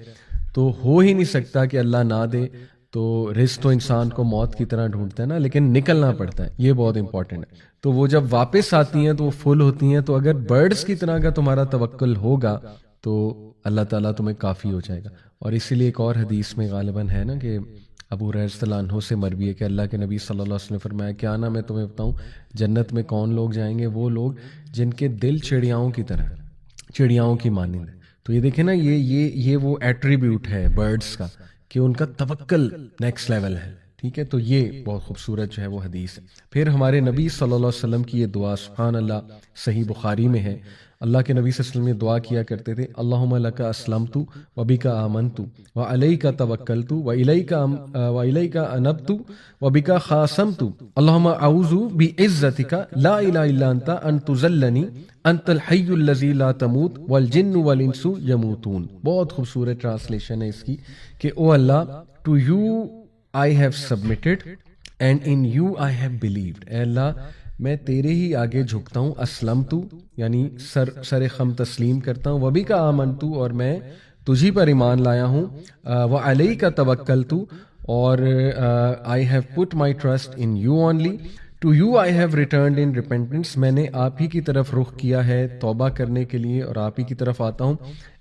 تو ہو ہی نہیں سکتا کہ اللہ نہ دے, تو رزق تو انسان کو موت کی طرح ڈھونڈتا ہے نا, لیکن نکلنا پڑتا ہے, یہ بہت امپورٹنٹ ہے. تو وہ جب واپس آتی ہیں تو وہ فل ہوتی ہیں. تو اگر برڈز کی طرح کا تمہارا توکل ہوگا تو اللہ تعالیٰ تمہیں کافی ہو جائے گا. اور اسی لیے ایک اور حدیث میں غالباً ہے نا کہ ابو ہریرہ رضی اللہ عنہ سے مروی ہے کہ اللہ کے نبی صلی اللہ علیہ وسلم نے فرمایا, کیا نا میں تمہیں بتاؤں جنت میں کون لوگ جائیں گے, وہ لوگ جن کے دل چڑیاؤں کی طرح, چڑیاؤں کی مانند ہے. تو یہ دیکھیں نا, یہ وہ ایٹریبیوٹ ہے برڈز کا کہ ان کا توکل نیکسٹ لیول ہے. ٹھیک ہے, تو یہ بہت خوبصورت جو ہے وہ حدیث ہے. پھر ہمارے نبی صلی اللہ علیہ وسلم کی یہ دعا سبحان اللہ صحیح بخاری میں ہے. اللہ کے نبی صلی اللہ علیہ وسلم یہ دعا کیا کرتے تھے, اللہم لک اسلمت وبک آمنت وعلیک توکلت وإلیک انبت وبک خاصمت اللہم اعوذ بعزتک لا الہ الا انت ان تذلنی انت الحی الذی لا تموت والجن والانس یموتون. بہت خوبصورت ٹرانسلیشن ہے اس کی کہ O Allah, to you I have submitted and in you I have believed. اے اللہ میں تیرے ہی آگے جھکتا ہوں, اسلمت یعنی سر خم تسلیم کرتا ہوں, وبک آمنت اور میں تجھی پر ایمان لایا ہوں, وعلیک توکلت اور I have put my trust in you only. To you I have returned in repentance. میں نے آپ ہی کی طرف رخ کیا ہے توبہ کرنے کے لیے اور آپ ہی کی طرف آتا ہوں.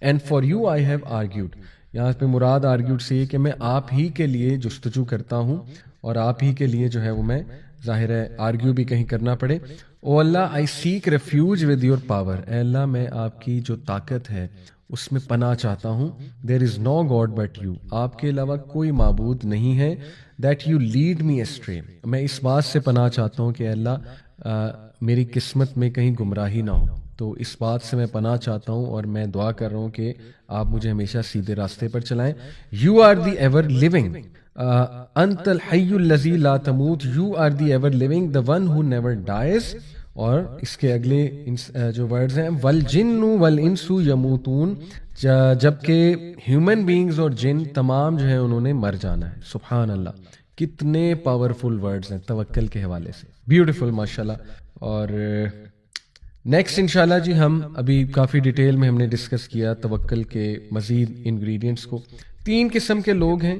And for you I have argued. یہاں پہ مراد آرگیوڈ سے یہ کہ میں آپ ہی کے لیے جستجو کرتا ہوں اور آپ ہی کے لیے جو ہے وہ میں ظاہر ہے آرگیو بھی کہیں کرنا پڑے. او اللہ آئی سیک ریفیوج ود یور پاور. اے اللہ میں آپ کی جو طاقت ہے اس میں پناہ چاہتا ہوں. دیر از نو گاڈ بٹ یو. آپ کے علاوہ کوئی معبود نہیں ہے. That you lead me straight. میں اس بات سے پناہ چاہتا ہوں کہ اے اللہ میری قسمت میں کہیں گمراہی نہ ہو. تو اس بات سے میں پناہ چاہتا ہوں اور میں دعا کر رہا ہوں کہ آپ مجھے ہمیشہ سیدھے راستے پر چلائیں. You are the ever living, انت الحی الذی لا تموت. You are the ever living, the one who never dies. اور اس کے اگلے جو ورڈز ہیں والجن والانس یموتون, جبکہ ہیومن بینگز اور جن تمام جو ہیں انہوں نے مر جانا ہے. سبحان اللہ, کتنے پاورفل ورڈز ہیں توکل کے حوالے سے. بیوٹیفل ماشاءاللہ. اور نیکسٹ انشاءاللہ جی ہم ابھی کافی ڈیٹیل میں ہم نے ڈسکس کیا توکل کے مزید انگریڈینٹس کو. 3 قسم کے لوگ ہیں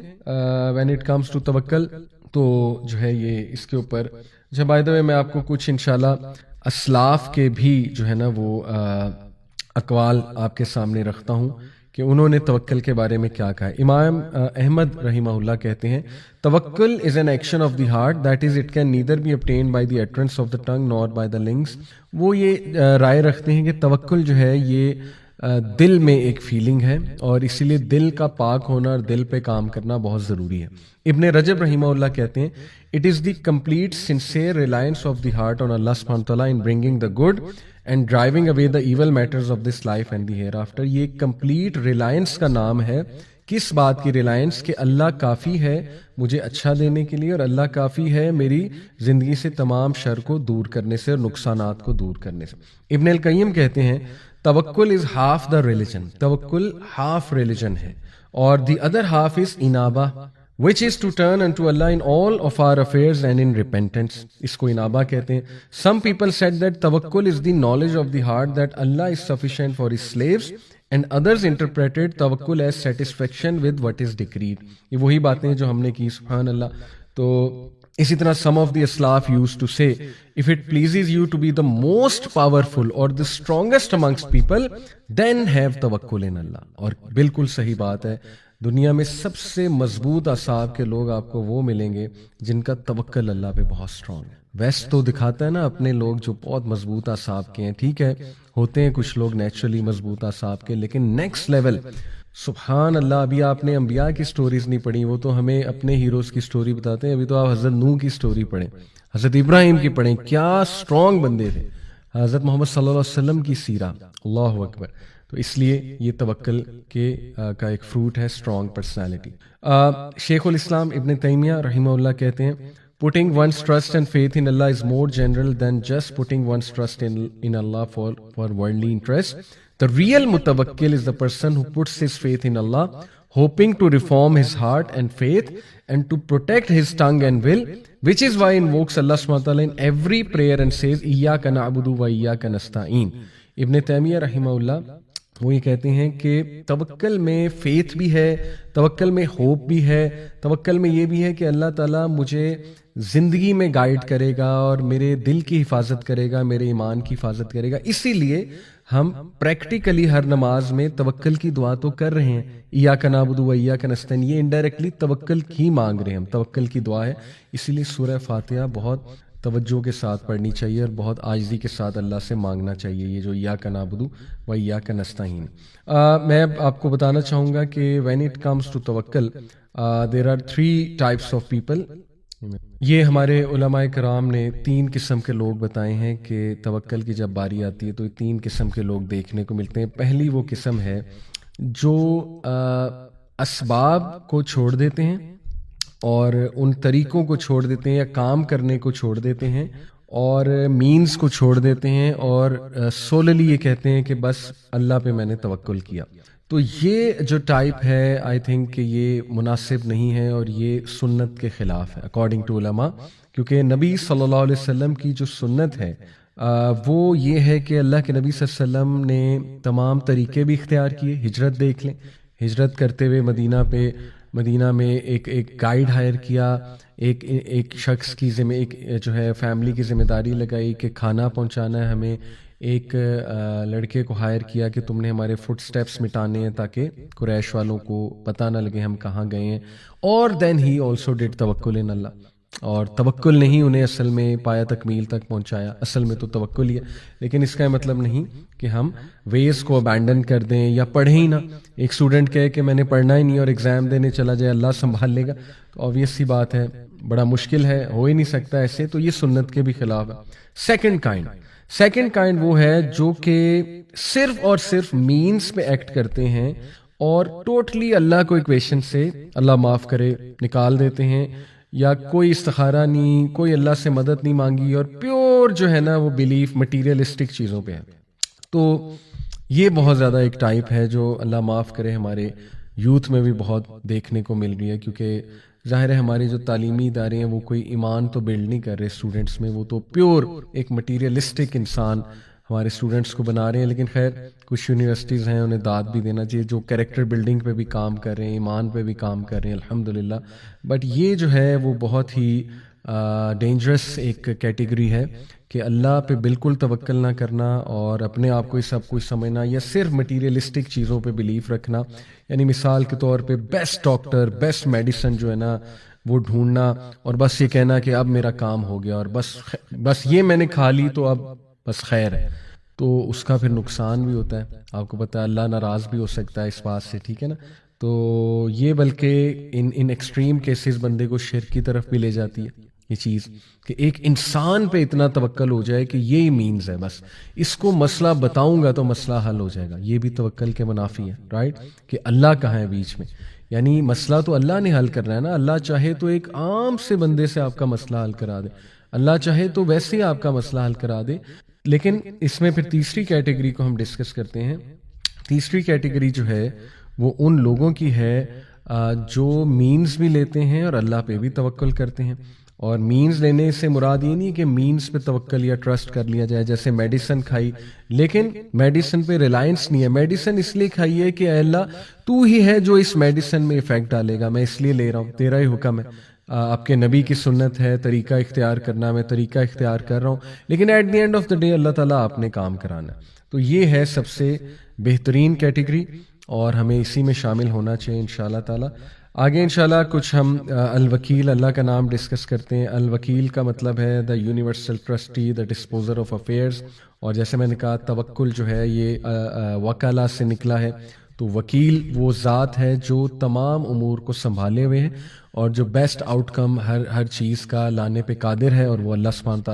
وین اٹ کمز ٹو توکل. تو جو ہے یہ اس کے اوپر جب بائی دا وے میں آپ کو کچھ انشاءاللہ اسلاف کے بھی جو ہے نا وہ اقوال آپ کے سامنے رکھتا ہوں کہ انہوں نے توکل کے بارے میں کیا کہا ہے. امام احمد رحمہ اللہ کہتے ہیں توکل is an action of the heart, that is it can neither be obtained by the utterance of the tongue nor by the lungs. وہ یہ رائے رکھتے ہیں کہ توکل جو ہے یہ دل میں ایک فیلنگ ہے اور اسی لیے دل کا پاک ہونا اور دل پہ کام کرنا بہت ضروری ہے. ابن رجب رحمہ اللہ کہتے ہیں it is the complete sincere reliance of the heart on Allah سبحانہ وتعالیٰ in bringing the good and driving away the evil matters of this life and the hereafter. یہ کمپلیٹ ریلائنس کا نام ہے. کس بات کی ریلائنس؟ کہ اللہ کافی ہے مجھے اچھا دینے کے لیے اور اللہ کافی ہے میری زندگی سے تمام شر کو دور کرنے سے اور نقصانات کو دور کرنے سے. ابن القیم کہتے ہیں توکل از ہاف دا ریلیجن. توکل ہاف ریلیجن ہے اور دی ادر ہاف از انابہ which is to turn unto Allah in all of our affairs and in repentance. اس کو انابہ کہتے ہیں. Some people said that tawakkul is the knowledge of the heart that Allah is sufficient for his slaves and others interpreted tawakkul as satisfaction with what is decreed. یہ وہی باتیں جو ہم نے کی سبحان اللہ. تو اسی طرح some of the Aslaf used to say if it pleases you to be the most powerful or the strongest amongst people then have tawakkul in Allah. اور بالکل صحیح بات ہے. دنیا میں سب سے مضبوط اعصاب کے لوگ آپ کو وہ ملیں گے جن کا توکل اللہ پہ بہت اسٹرانگ ہے. ویسٹ تو دکھاتا ہے نا اپنے لوگ جو بہت مضبوط اعصاب کے ہیں, ٹھیک ہے ہوتے ہیں کچھ لوگ نیچرلی مضبوط اعصاب کے, لیکن نیکسٹ لیول سبحان اللہ. ابھی آپ نے انبیاء کی سٹوریز نہیں پڑھی, وہ تو ہمیں اپنے ہیروز کی سٹوری بتاتے ہیں. ابھی تو آپ حضرت نوح کی سٹوری پڑھیں, حضرت ابراہیم کی پڑھیں, کیا اسٹرانگ بندے تھے. حضرت محمد صلی اللہ علیہ وسلم کی سیرہ, اللہ اکبر. تو اس لیے یہ توکل کا ایک فروٹ ہے اسٹرانگ پرسنالٹی. شیخ الاسلام ابن تیمیہ رحمہ اللہ کہتے ہیں putting one's trust and faith in Allah is more general than just putting one's trust in Allah for worldly interest. The real mutawakkil is the person who puts his faith in Allah, hoping to reform his heart and faith and to protect his tongue and will, which is why he invokes Allah subhanahu wa ta'ala in every prayer and says iyyaka na'budu wa iyyaka nasta'in. ابن تیمیہ رحمہ اللہ وہ یہ کہتے ہیں کہ توکل میں فیتھ بھی ہے, توکل میں ہوپ بھی ہے, توکل میں یہ بھی ہے کہ اللہ تعالیٰ مجھے زندگی میں گائیڈ کرے گا اور میرے دل کی حفاظت کرے گا, میرے ایمان کی حفاظت کرے گا. اسی لیے ہم پریکٹیکلی ہر نماز میں توکل کی دعا تو کر رہے ہیں, ایاک نعبد و ایاک نستعین, یہ انڈائریکٹلی توکل ہی مانگ رہے ہیں ہم, توکل کی دعا ہے. اسی لیے سورہ فاتحہ بہت توجہ کے ساتھ پڑھنی چاہیے اور بہت عاجزی کے ساتھ اللہ سے مانگنا چاہیے. یہ جو ایاک نعبد و ایاک نستعین, میں آپ کو بتانا چاہوں گا کہ وین اٹ کمز ٹو توکل, there are 3 types of people. یہ ہمارے علماء کرام نے 3 قسم کے لوگ بتائے ہیں کہ توکل کی جب باری آتی ہے تو 3 قسم کے لوگ دیکھنے کو ملتے ہیں. پہلی وہ قسم ہے جو اسباب کو چھوڑ دیتے ہیں اور ان طریقوں کو چھوڑ دیتے ہیں یا کام کرنے کو چھوڑ دیتے ہیں اور مینز کو چھوڑ دیتے ہیں اور سوللی یہ کہتے ہیں کہ بس اللہ پہ میں نے توکل کیا. تو یہ جو ٹائپ ہے آئی تھنک کہ یہ مناسب نہیں ہے اور یہ سنت کے خلاف ہے اکارڈنگ ٹو علماء, کیونکہ نبی صلی اللہ علیہ وسلم کی جو سنت ہے وہ یہ ہے کہ اللہ کے نبی صلی اللہ علیہ وسلم نے تمام طریقے بھی اختیار کیے. ہجرت دیکھ لیں, ہجرت کرتے ہوئے مدینہ میں ایک گائیڈ ہائر کیا, ایک شخص کی ایک جو ہے فیملی کی ذمہ داری لگائی کہ کھانا پہنچانا ہے ہمیں, ایک لڑکے کو ہائر کیا کہ تم نے ہمارے فٹ سٹیپس مٹانے ہیں تاکہ قریش والوں کو پتہ نہ لگے ہم کہاں گئے ہیں. اور دین ہی آلسو ڈیڈ توکل ان اللہ, اور توکل نہیں انہیں اصل میں پایا تکمیل تک پہنچایا, اصل میں تو توکل ہی ہے. لیکن اس کا مطلب نہیں کہ ہم ویز کو ابینڈن کر دیں یا پڑھیں ہی نہ. ایک اسٹوڈنٹ کہے کہ میں نے پڑھنا ہی نہیں اور ایگزام دینے چلا جائے اللہ سنبھال لے گا, تو آبویس سی بات ہے, بڑا مشکل ہے, ہو ہی نہیں سکتا ایسے. تو یہ سنت کے بھی خلاف ہے. سیکنڈ کائنڈ وہ ہے جو کہ صرف اور صرف مینز پہ ایکٹ کرتے ہیں اور ٹوٹلی اللہ کو ایکویشن سے اللہ معاف کرے نکال دیتے ہیں, یا کوئی استخارہ نہیں, کوئی اللہ سے مدد نہیں مانگی, اور پیور جو ہے نا وہ بلیف مٹیریلسٹک چیزوں پہ ہے. تو یہ بہت زیادہ ایک ٹائپ ہے جو اللہ معاف کرے ہمارے یوتھ میں بھی بہت دیکھنے کو مل رہی ہے, کیونکہ ظاہر ہے ہمارے جو تعلیمی ادارے ہیں وہ کوئی ایمان تو بلڈ نہیں کر رہے اسٹوڈنٹس میں, وہ تو پیور ایک مٹیریلسٹک انسان ہمارے اسٹوڈنٹس کو بنا رہے ہیں. لیکن خیر کچھ یونیورسٹیز ہیں انہیں داد بھی دینا چاہیے جو کریکٹر بلڈنگ پہ بھی کام کر رہے ہیں, ایمان پہ بھی کام کر رہے ہیں الحمدللہ. بٹ یہ جو ہے وہ بہت ہی ڈینجرس ایک کیٹیگری ہے کہ اللہ پہ بالکل توکل نہ کرنا اور اپنے آپ کو ہی سب کچھ سمجھنا یا صرف مٹیریلسٹک چیزوں پہ بلیف رکھنا. یعنی مثال کے طور پہ بیسٹ ڈاکٹر, بیسٹ میڈیسن جو ہے نا وہ ڈھونڈنا اور بس یہ کہنا کہ اب میرا کام ہو گیا اور بس یہ میں نے کھا لی تو اب بس خیر ہے. تو اس کا پھر نقصان بھی ہوتا ہے, آپ کو پتہ ہے اللہ ناراض بھی ہو سکتا ہے اس بات سے, ٹھیک ہے نا. تو یہ بلکہ ان ایکسٹریم کیسز بندے کو شرک کی طرف بھی لے جاتی ہے یہ چیز کہ ایک انسان پہ اتنا توکل ہو جائے کہ یہی مینز ہے, بس اس کو مسئلہ بتاؤں گا تو مسئلہ حل ہو جائے گا. یہ بھی توکل کے منافی ہے, رائٹ, کہ اللہ کہاں ہے بیچ میں. یعنی مسئلہ تو اللہ نے حل کرنا ہے نا. اللہ چاہے تو ایک عام سے بندے سے آپ کا مسئلہ حل کرا دے, اللہ چاہے تو ویسے ہی آپ کا مسئلہ حل کرا دے. لیکن اس میں پھر تیسری کیٹیگری کو ہم ڈسکس کرتے ہیں. تیسری کیٹیگری جو ہے وہ ان لوگوں کی ہے جو مینز بھی لیتے ہیں اور اللہ پہ بھی توکل کرتے ہیں. اور مینز لینے سے مراد یہ نہیں کہ مینز پہ توکل یا ٹرسٹ کر لیا جائے, جیسے میڈیسن کھائی لیکن میڈیسن پہ ریلائنس نہیں ہے. میڈیسن اس لیے کھائی ہے کہ اے اللہ تو ہی ہے جو اس میڈیسن میں افیکٹ ڈالے گا, میں اس لیے لے رہا ہوں, تیرا ہی حکم ہے, آپ کے نبی کی سنت ہے طریقہ اختیار کرنا, میں طریقہ اختیار کر رہا ہوں, لیکن at the end of the day Allah تعالیٰ آپ نے کام کرانا ہے. تو یہ ہے سب سے بہترین کیٹیگری اور ہمیں اسی میں شامل ہونا چاہیے انشاءاللہ تعالیٰ. آگے انشاءاللہ کچھ ہم الوکیل, اللہ کا نام ڈسکس کرتے ہیں. الوکیل کا مطلب ہے the universal trustee, the disposer of affairs. اور جیسے میں نے کہا توکل جو ہے یہ وکالہ سے نکلا ہے. تو وکیل وہ ذات ہے جو تمام امور کو سنبھالے ہوئے ہے اور جو بیسٹ آؤٹ کم ہر چیز کا لانے پہ قادر ہے, اور وہ اللہ سبحانہ تعالیٰ